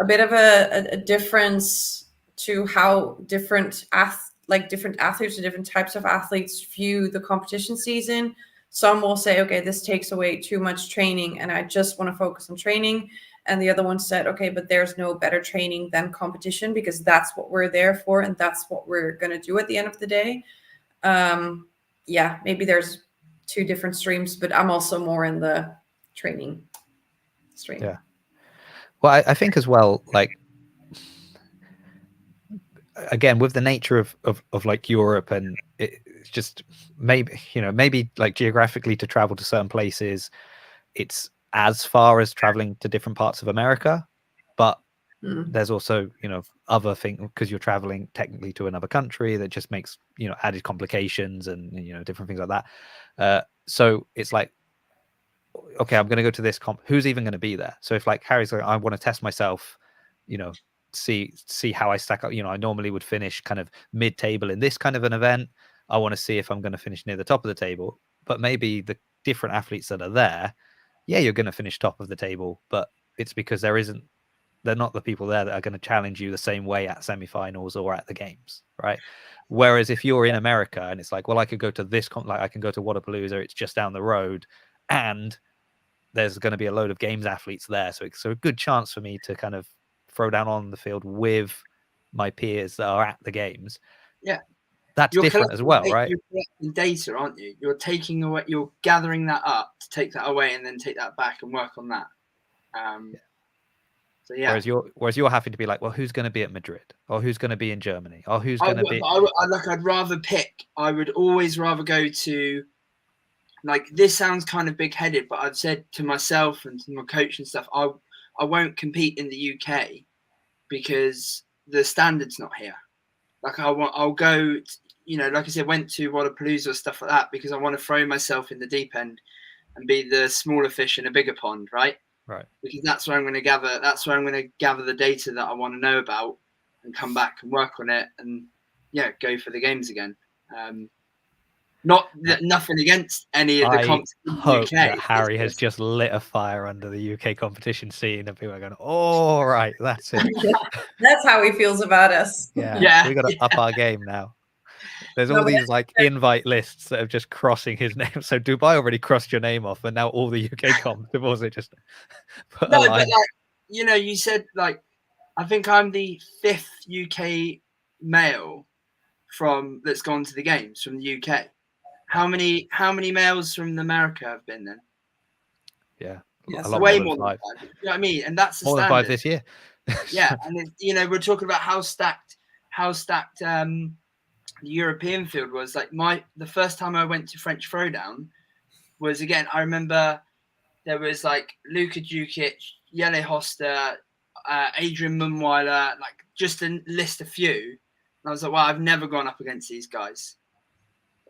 a bit of a difference to how different athletes or different types of athletes view the competition season. Some will say, okay, this takes away too much training and I just want to focus on training. And the other one said, okay, but there's no better training than competition because that's what we're there for and that's what we're going to do at the end of the day. Yeah, maybe there's two different streams, but I'm also more in the training stream. Yeah. Well, I think as well, like, again, with the nature of like Europe, and it's just maybe like geographically to travel to certain places, it's as far as traveling to different parts of America, but there's also, other things because you're traveling technically to another country that just makes, added complications and, different things like that. So it's like, okay, I'm going to go to this comp. Who's even going to be there? So if like Harry's like, I want to test myself, see how I stack up. I normally would finish kind of mid-table in this kind of an event. I want to see if I'm going to finish near the top of the table. But maybe the different athletes that are there, yeah, you're going to finish top of the table, but it's because they're not the people there that are going to challenge you the same way at semifinals or at the games, right? Whereas if you're in America and it's like, well, I could go to this, like I can go to Wadapalooza, it's just down the road, and there's going to be a load of games athletes there, so it's a good chance for me to kind of throw down on the field with my peers that are at the games. Yeah, that's different as well, right? You're collecting data, aren't you? You're taking away, you're gathering that up to take that away and then take that back and work on that. So yeah. Whereas you're having to be like, well, who's going to be at Madrid, or who's going to be in Germany, or who's going to be? I'd rather pick. I would always rather go to. Like, this sounds kind of big-headed, but I've said to myself and to my coach and stuff, I won't compete in the UK because the standard's not here. Like, I'll go. Like I said, went to Wadapalooza or stuff like that because I want to throw myself in the deep end and be the smaller fish in a bigger pond, right? Right. Because that's where I'm going to gather. That's where I'm going to gather the data that I want to know about and come back and work on it and go for the games again. Nothing against any of the comps in the hope UK. That Harry has just lit a fire under the UK competition scene, and people are going, "Oh, right, that's it." That's how he feels about us. Yeah. We got to up our game now. There's all these like invite lists that are just crossing his name. So Dubai already crossed your name off, and now all the UK comps have also just put a line. But like, you said, like, I think I'm the 5th UK male that's gone to the games from the UK. How many males from America have been then? Yeah, way more than 5. You know what I mean? And that's the more standard. Than 5 this year. Yeah, and we're talking about how stacked the European field was. Like, the first time I went to French Throwdown was, again, I remember there was like Luka Djukic, Jelle Hoster, Adrian Munweiler, like, just to list a few. And I was like, wow, I've never gone up against these guys.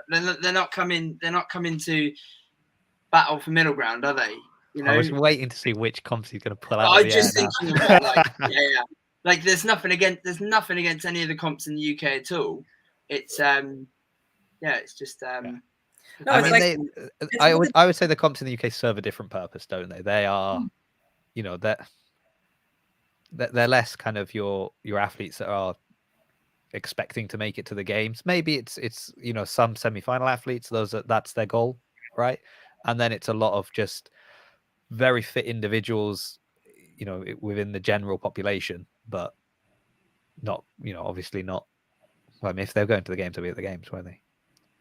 They're not coming to battle for middle ground, are they? I was waiting to see which comps he's going to pull out. I just thinking about, like, yeah. Like, there's nothing against any of the comps in the UK at all. It's it's just No, I would say the comps in the UK serve a different purpose, don't they? They are, they're less kind of your athletes that are expecting to make it to the games. Maybe it's some semi-final athletes, that's their goal, right? And then it's a lot of just very fit individuals, within the general population, but not, obviously not. Well, I mean, if they're going to the games, they'll be at the games, won't they?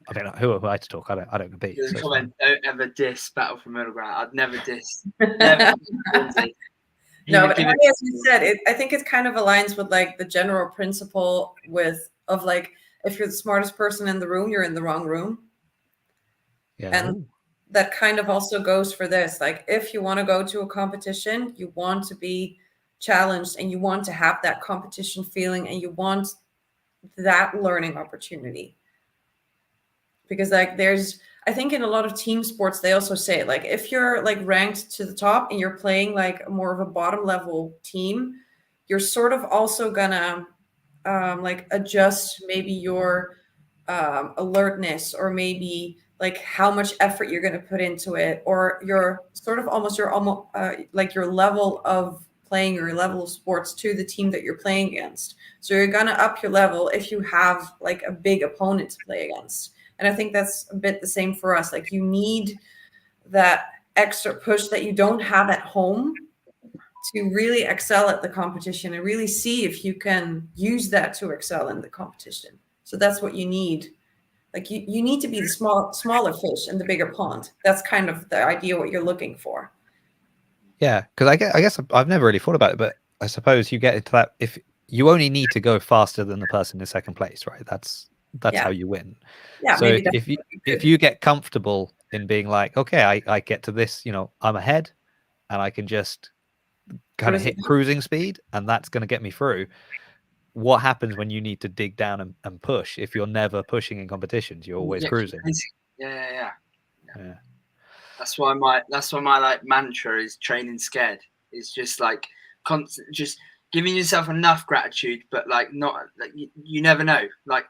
I don't know. Who am I to talk? I don't compete. So comment, don't ever diss Battle for Middle Ground. I'd never diss. Never. No, but as you said, I think it kind of aligns with like the general principle of like, if you're the smartest person in the room, you're in the wrong room. Yeah. And that kind of also goes for this. Like, if you want to go to a competition, you want to be challenged and you want to have that competition feeling and you want that learning opportunity. Because like I think in a lot of team sports, they also say, like, if you're like ranked to the top and you're playing like more of a bottom level team, you're sort of also gonna like adjust maybe your alertness, or maybe like how much effort you're going to put into it, or your sort of almost like your level of playing your level of sports to the team that you're playing against. So you're going to up your level if you have like a big opponent to play against. And I think that's a bit the same for us. Like, you need that extra push that you don't have at home to really excel at the competition and really see if you can use that to excel in the competition. So that's what you need. Like, you need to be the smaller fish in the bigger pond. That's kind of the idea what you're looking for. Yeah, because I guess I've never really thought about it, but I suppose you get into that if you only need to go faster than the person in second place, right? That's how you win. Yeah, so maybe if you get comfortable in being like, okay, I get to this, I'm ahead, and I can just kind of hit cruising speed, and that's going to get me through. What happens when you need to dig down and push? If you're never pushing in competitions, you're always cruising. Yeah. That's why my like mantra is training scared. It's just like constant, just giving yourself enough gratitude, but like not like you never know. Like,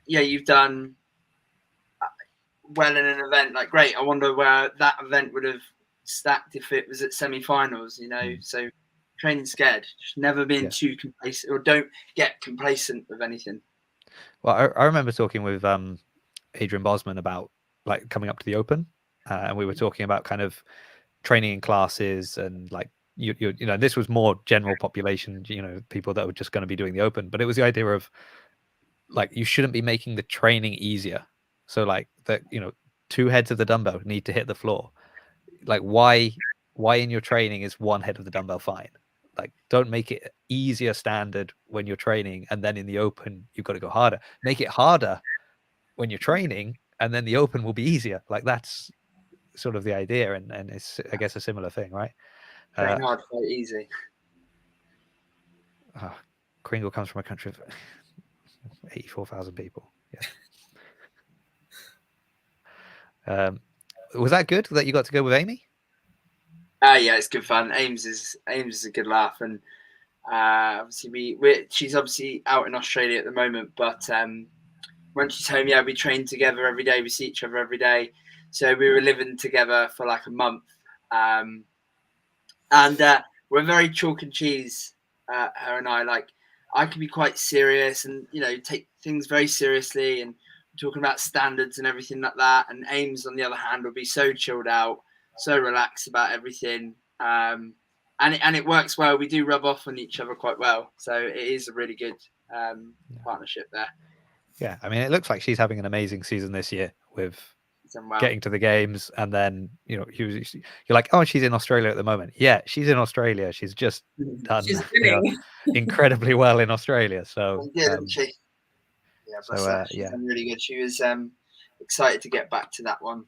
yeah, you've done well in an event, like great. I wonder where that event would have stacked if it was at semi-finals, So training scared, just never being too complacent, or don't get complacent with anything. Well, I remember talking with Adrian Bosman about like coming up to the Open, and we were talking about kind of training in classes, and like this was more general population, people that were just going to be doing the Open, but it was the idea of like you shouldn't be making the training easier. So like that, 2 heads of the dumbbell need to hit the floor. Like why in your training is 1 head of the dumbbell fine? Like, don't make it easier standard when you're training, and then in the Open you've got to go harder. Make it harder when you're training, and then the Open will be easier. Like, that's sort of the idea, and it's, I guess, a similar thing, right? Train hard, fight easy. Kringle comes from a country of 84,000 people. Yeah. Was that good that you got to go with Amy? Yeah, it's good fun. Ames is a good laugh, and obviously she's obviously out in Australia at the moment, but when she's home, we train together every day. We see each other every day. So we were living together for like a month, and we're very chalk and cheese. Her and I, like, I can be quite serious and take things very seriously and talking about standards and everything like that. And Ames, on the other hand, will be so chilled out, so relaxed about everything, and it works well. We do rub off on each other quite well, so it is a really good partnership there. Yeah, I mean, it looks like she's having an amazing season this year with getting to the games, and then you're like, oh, she's in Australia at the moment. Yeah, she's in Australia. She's just done incredibly well in Australia. So didn't she? Yeah, she's done really good. She was excited to get back to that one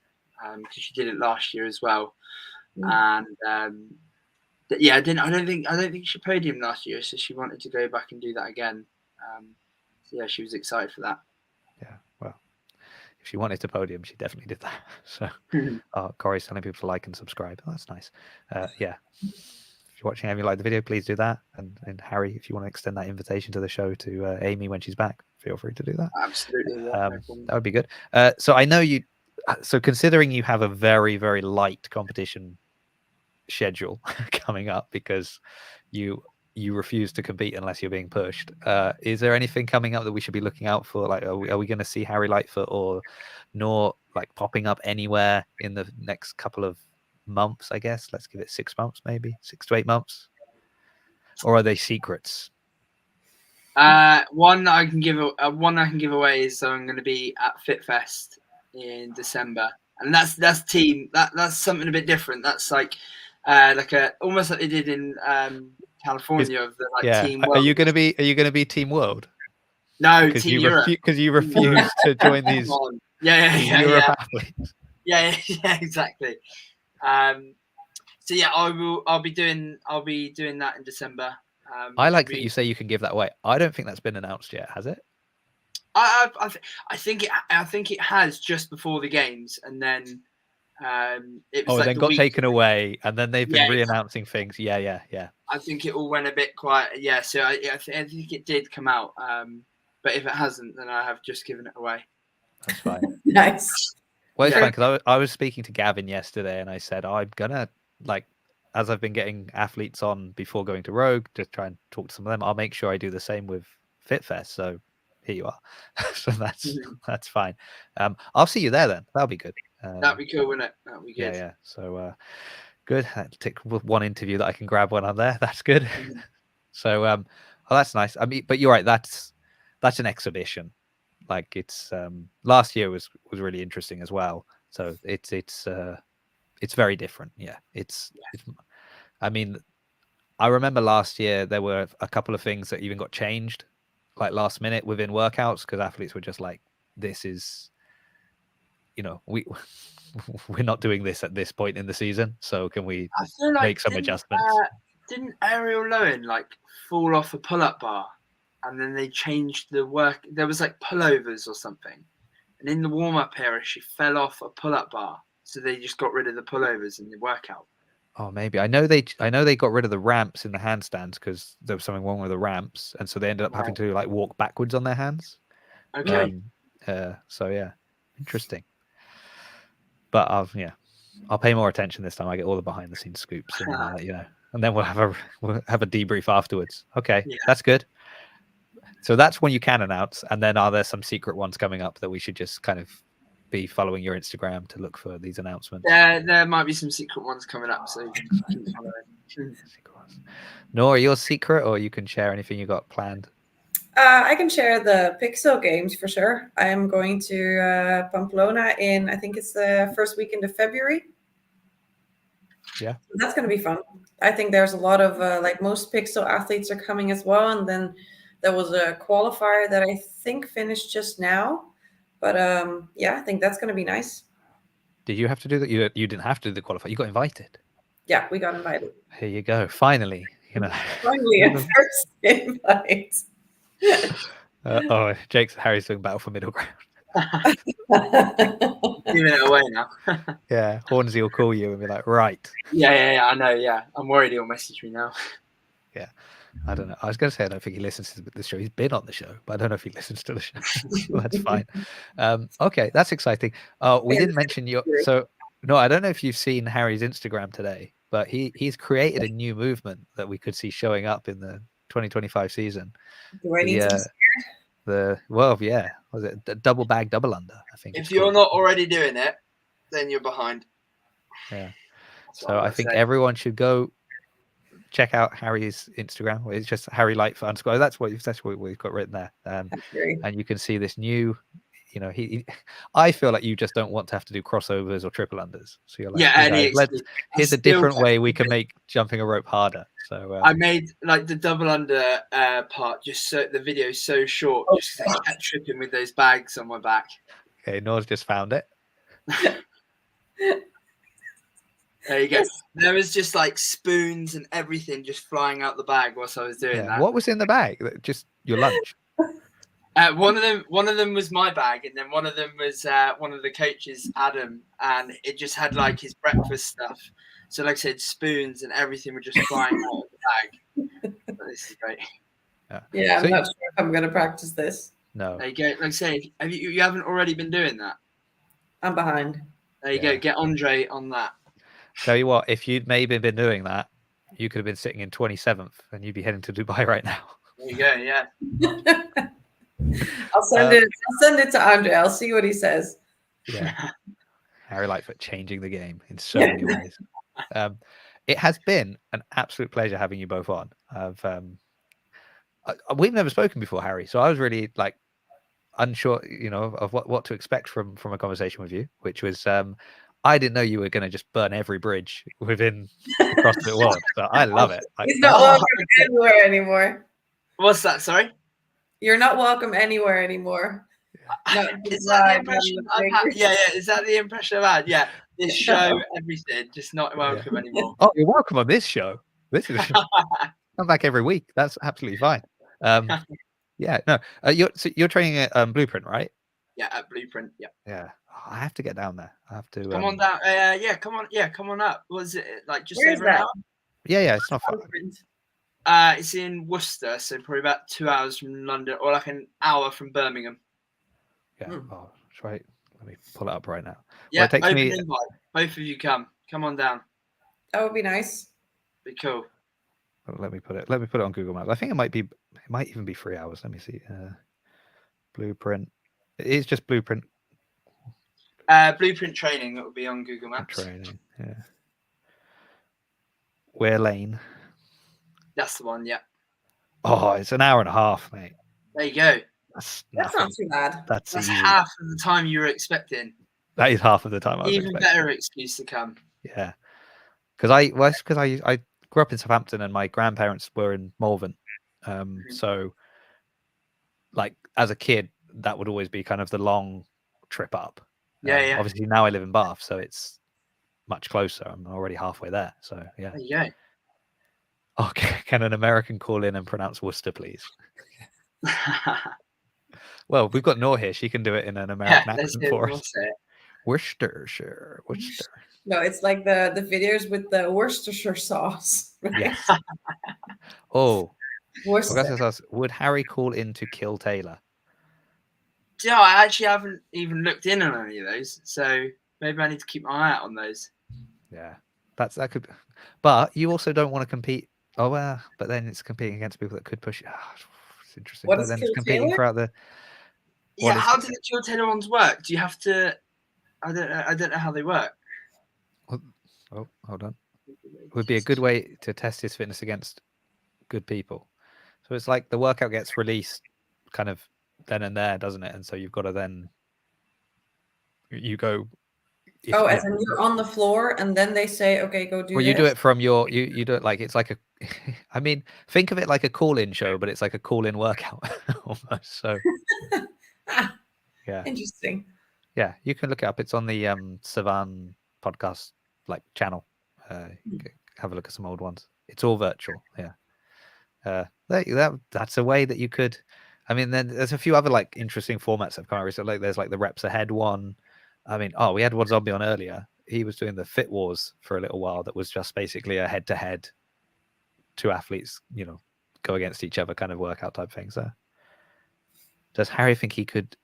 because she did it last year as well, and I don't think she podiumed last year, so she wanted to go back and do that again. She was excited for that. Yeah, well, if she wanted to podium, she definitely did that. So Corey's telling people to like and subscribe. Oh, that's nice. If you're watching Amy, like the video, please do that. And Harry, if you want to extend that invitation to the show to Amy when she's back, feel free to do that. Absolutely. That would be good. So I know you, so considering you have a very, very light competition schedule coming up because you refuse to compete unless you're being pushed, is there anything coming up that we should be looking out for? Like, are we going to see Harry Lightfoot or Noor like popping up anywhere in the next couple of months? I guess let's give it 6 months, maybe 6 to 8 months, or are they secrets? One I can give away is I'm going to be at FitFest in December, and that's team. That's something a bit different. That's like almost like they did in California of the Team World. Are you going to be Team World? No, Team Europe. Because you refuse to join these. Europe athletes. Yeah, exactly. So yeah, I'll be doing that in December. I like that you say you can give that away. I don't think that's been announced yet, has it? I think it has just before the games, and then it was then got taken away, and then they've been re-announcing things. Yeah. I think it all went a bit quiet. Yeah, so I think it did come out, but if it hasn't, then I have just given it away. That's fine. Nice. Well, it's fine because I was speaking to Gavin yesterday, and I said I'm gonna as I've been getting athletes on before going to Rogue to try and talk to some of them, I'll make sure I do the same with FitFest. So here you are. So that's fine. I'll see you there then. That'll be good. That'd be cool, wouldn't it? That'd be good. Yeah. So good. I'll take one interview that I can grab when I'm there. That's good. So oh, that's nice. I mean, but you're right. That's an exhibition. Like it's last year was really interesting as well. So it's very different. Yeah. It's I mean, I remember last year there were a couple of things that even got changed like last minute within workouts because athletes were just like, this is, we're not doing this at this point in the season, so can we make some adjustments? Didn't Ariel Lowen like fall off a pull-up bar, and then they changed the work? There was like pullovers or something, and in the warm-up area she fell off a pull-up bar, so they just got rid of the pullovers in the workout. Oh, maybe. I know they got rid of the ramps in the handstands because there was something wrong with the ramps, and so they ended up having to like walk backwards on their hands. Okay. So yeah, interesting. But I'll pay more attention this time. I get all the behind the scenes scoops, and and then we'll have a debrief afterwards. Okay, that's good. So that's when you can announce, and then are there some secret ones coming up that we should just kind of be following your Instagram to look for these announcements? There might be some secret ones coming up, so you can keep following. Nor your secret, or you can share anything you got planned. I can share the Pixel games for sure. I am going to Pamplona in, I think it's the first weekend of February. Yeah, that's going to be fun. I think there's a lot of like most Pixel athletes are coming as well, and then there was a qualifier that I think finished just now. But I think that's going to be nice. Did you have to do that? You didn't have to do the qualifier. You got invited. Yeah, we got invited. Here you go. Finally, Finally, a first invite. Jake's Harry's doing battle for middle ground. Giving it away now. Yeah, Hornsey will call you and be like, right. Yeah, I know. Yeah, I'm worried he'll message me now. Yeah, I don't know. I was going to say I don't think he listens to the show. He's been on the show, but I don't know if he listens to the show. That's fine. Okay, that's exciting. We didn't mention your. So no, I don't know if you've seen Harry's Instagram today, but he's created a new movement that we could see showing up in the 2025 season. Do I need to be scared? Was it the double bag, double under? I think. If you're not already doing it, then you're behind. Yeah. So I think everyone should go check out Harry's Instagram. It's just Harry Lightfoot _ That's what we've got written there. And you can see this new. I feel like you just don't want to have to do crossovers or triple unders. So you're like, here's a different way we can make jumping a rope harder. So I made like the double under part just so the video is so short. Just I kept tripping with those bags on my back. Okay, Nora's just found it. There you go. There was just like spoons and everything just flying out the bag whilst I was doing that. What was in the bag? Just your lunch. One of them was my bag, and then one of them was one of the coaches, Adam, and it just had like his breakfast stuff. So, like I said, spoons and everything were just flying out of the bag. This is great. Yeah, I'm not sure if I'm going to practice this. No. There you go. Like I say, you haven't already been doing that? I'm behind. There you go. Get Andre on that. Tell you what, if you'd maybe been doing that, you could have been sitting in 27th, and you'd be heading to Dubai right now. There you go. Yeah. I'll send it to Andre. I'll see what he says. Yeah. Harry Lightfoot changing the game in so many ways. It has been an absolute pleasure having you both on. We've never spoken before, Harry, so I was really like unsure, of what to expect from a conversation with you, which was I didn't know you were going to just burn every bridge within the CrossFit world. So I love it. He's not welcome anywhere anymore. What's that? Sorry? You're not welcome anywhere anymore. No, is that the impression I've had? Yeah. Is that the impression I've had? Yeah. This show, everything, just not welcome anymore. Oh, you're welcome on this show. This is come back every week. That's absolutely fine. Yeah. No. You're training at Blueprint, right? Yeah, at Blueprint. Yeah. Yeah. I have to get down there. I have to come on down. Come on. Yeah, come on up. Was it like just Where over an hour? Yeah. It's not far. It's in Worcester, so probably about 2 hours from London, or like an hour from Birmingham. Yeah. Oh, right. Let me pull it up right now. Yeah. Open invite. Both of you come on down. That would be nice. Be cool. Let me put it on Google Maps. I think it might even be 3 hours. Let me see. Blueprint. It is just Blueprint Blueprint training, that would be on Google Maps. training. Yeah. Where Lane? That's the one, yeah. Oh, it's an hour and a half, mate. There you go. That's not too bad. That's That's easy. half of the time you were expecting. That is half of the time I was Even expecting. better excuse to come. Yeah. Because I grew up in Southampton and my grandparents were in Malvern. So like as a kid, that would always be kind of the long trip up. Yeah. Obviously now I live in Bath, so it's much closer. I'm already halfway there. So yeah. There you go. Okay. Can an American call in and pronounce Worcester, please? Well, we've got Noor here. She can do it in an American accent for us. Worcestershire. No, it's like the videos with the Worcestershire sauce. Yes. Oh, Worcester. Augustus asks, would Harry call in to kill Taylor? Yeah, I actually haven't even looked in on any of those, so maybe I need to keep my eye out on those. Yeah, that could. But you also don't want to compete. Oh well, but then it's competing against people that could push. It's interesting. What but is then Kill it's competing Taylor? throughout the. Yeah, how do the Kill Taylor ones work? Do you have to? I don't know how they work. Oh, hold on. It would be a good way to test his fitness against good people. So it's like the workout gets released kind of then and there, doesn't it? And so you've got to then you go. As in you're on the floor and then they say, okay, go do Well, this. you do it from your you do it like it's like a. I mean, think of it like a call-in show, but it's like a call-in workout almost. So yeah, Interesting. yeah, you can look it up. It's on the Savan podcast like channel. Have a look at some old ones. It's all virtual. Yeah, that's a way that you could. I mean, then there's a few other like interesting formats that have come out recently. Like there's like the reps ahead one. I mean, we had one zombie on earlier. He was doing the Fit Wars for a little while. That was just basically a head-to-head, two athletes, go against each other kind of workout type thing. So, does Harry think he could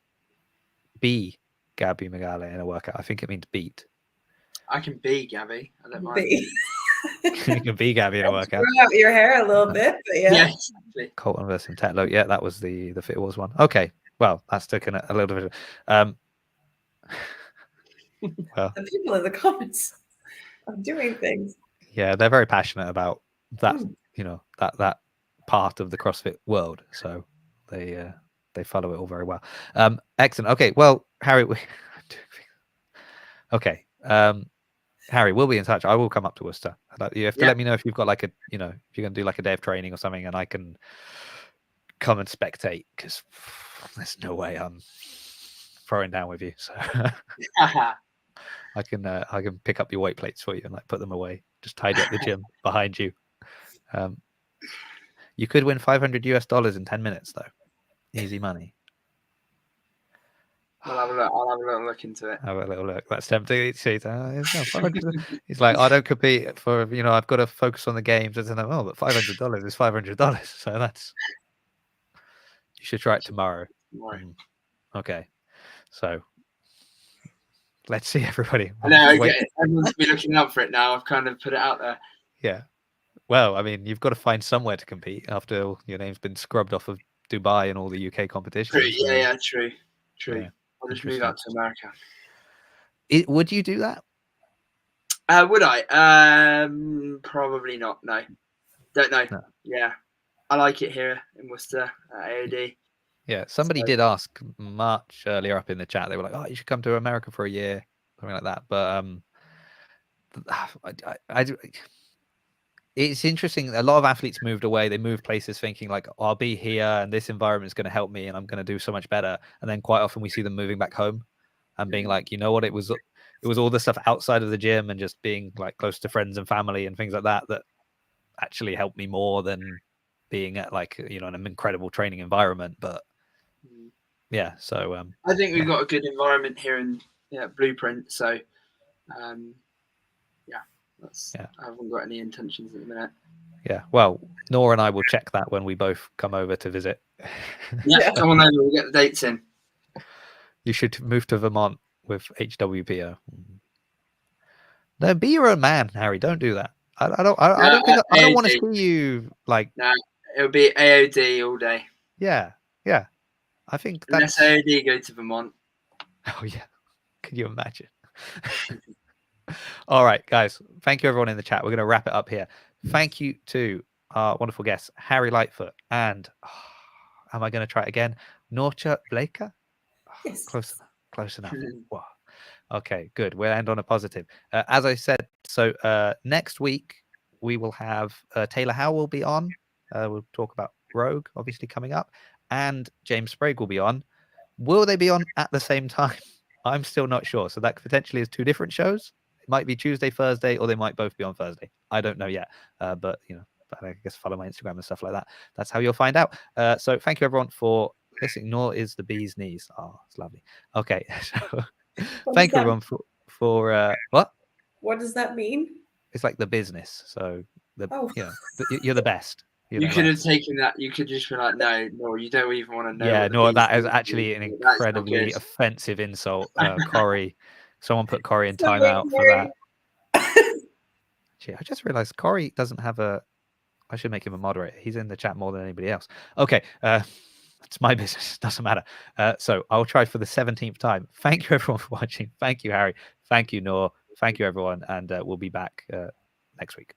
be Gabby Megale in a workout? I think it means beat. I can be Gabby. I don't mind. You can be Gabby in a workout. Grow out your hair a little bit, but yeah. Exactly. Colton versus Tetlow. Yeah, that was the Fit Wars one. Okay, well, that's taken a little bit. Well, The people in the comments are doing things. Yeah, they're very passionate about that. That part of the CrossFit world. So they follow it all very well. Excellent. Okay, well, Harry. Okay. Harry, we'll be in touch. I will come up to Worcester. You have to let me know if you've got like if you're going to do like a day of training or something, and I can come and spectate because there's no way I'm throwing down with you. So I can pick up your weight plates for you and like put them away, just tidy up the gym behind you. You could win $500 in 10 minutes though. Easy money. I'll have a little look into it. Have a little look. That's tempting. He's like, I don't compete for, I've got to focus on the games. But $500 is $500. So you should try it tomorrow. Okay. So let's see, everybody. I know. Everyone's be looking up for it now. I've kind of put it out there. Yeah. Well, I mean, you've got to find somewhere to compete after your name's been scrubbed off of Dubai and all the UK competitions. True. So. Yeah. True. Yeah. I'll just move out to America. Would you do that? Would I? Probably not. No. Don't know. No. Yeah. I like it here in Worcester at AOD. Yeah. Somebody did ask much earlier up in the chat. They were like, "Oh, you should come to America for a year," something like that. But it's interesting. A lot of athletes moved away. They moved places thinking like, I'll be here and this environment is going to help me and I'm going to do so much better. And then quite often we see them moving back home and being like, you know what? It was all the stuff outside of the gym and just being like close to friends and family and things like that actually helped me more than being at like, an incredible training environment. But yeah, so I think we've got a good environment here in Blueprint. So I haven't got any intentions at the minute. Yeah, well, Nora and I will check that when we both come over to visit. Yeah, come on over. We'll get the dates in. You should move to Vermont with HWPO. No, be your own man, Harry. Don't do that. I don't think I don't want to see you like. No, it'll be AOD all day. Yeah. I think Unless that's. AOD go to Vermont. Oh yeah. Can you imagine? All right, guys. Thank you everyone in the chat. We're going to wrap it up here. Thank you to our wonderful guests, Harry Lightfoot and am I going to try it again? Noortje Bleeker? Yes. Close enough. Wow. Okay, good. We'll end on a positive. As I said, so next week we will have Taylor Howe will be on. We'll talk about Rogue, obviously coming up, and James Sprague will be on. Will they be on at the same time? I'm still not sure. So that potentially is two different shows. It might be Tuesday, Thursday, or they might both be on Thursday. I don't know yet. But I guess follow my Instagram and stuff like that. That's how you'll find out. So thank you everyone for listening. Nor is the bee's knees. Oh, it's lovely. Okay. So thank you everyone for what? What does that mean? It's like the business. So you're the best. You could have taken that. You could just be like, no, you don't even want to know. Yeah, no, that is actually an incredibly offensive insult. Corey, someone put Corey in timeout for that. Gee, I just realized Corey doesn't have I should make him a moderator. He's in the chat more than anybody else. Okay, it's my business. Doesn't matter. So I'll try for the 17th time. Thank you everyone for watching. Thank you, Harry. Thank you, Noor. Thank you, everyone. And we'll be back next week.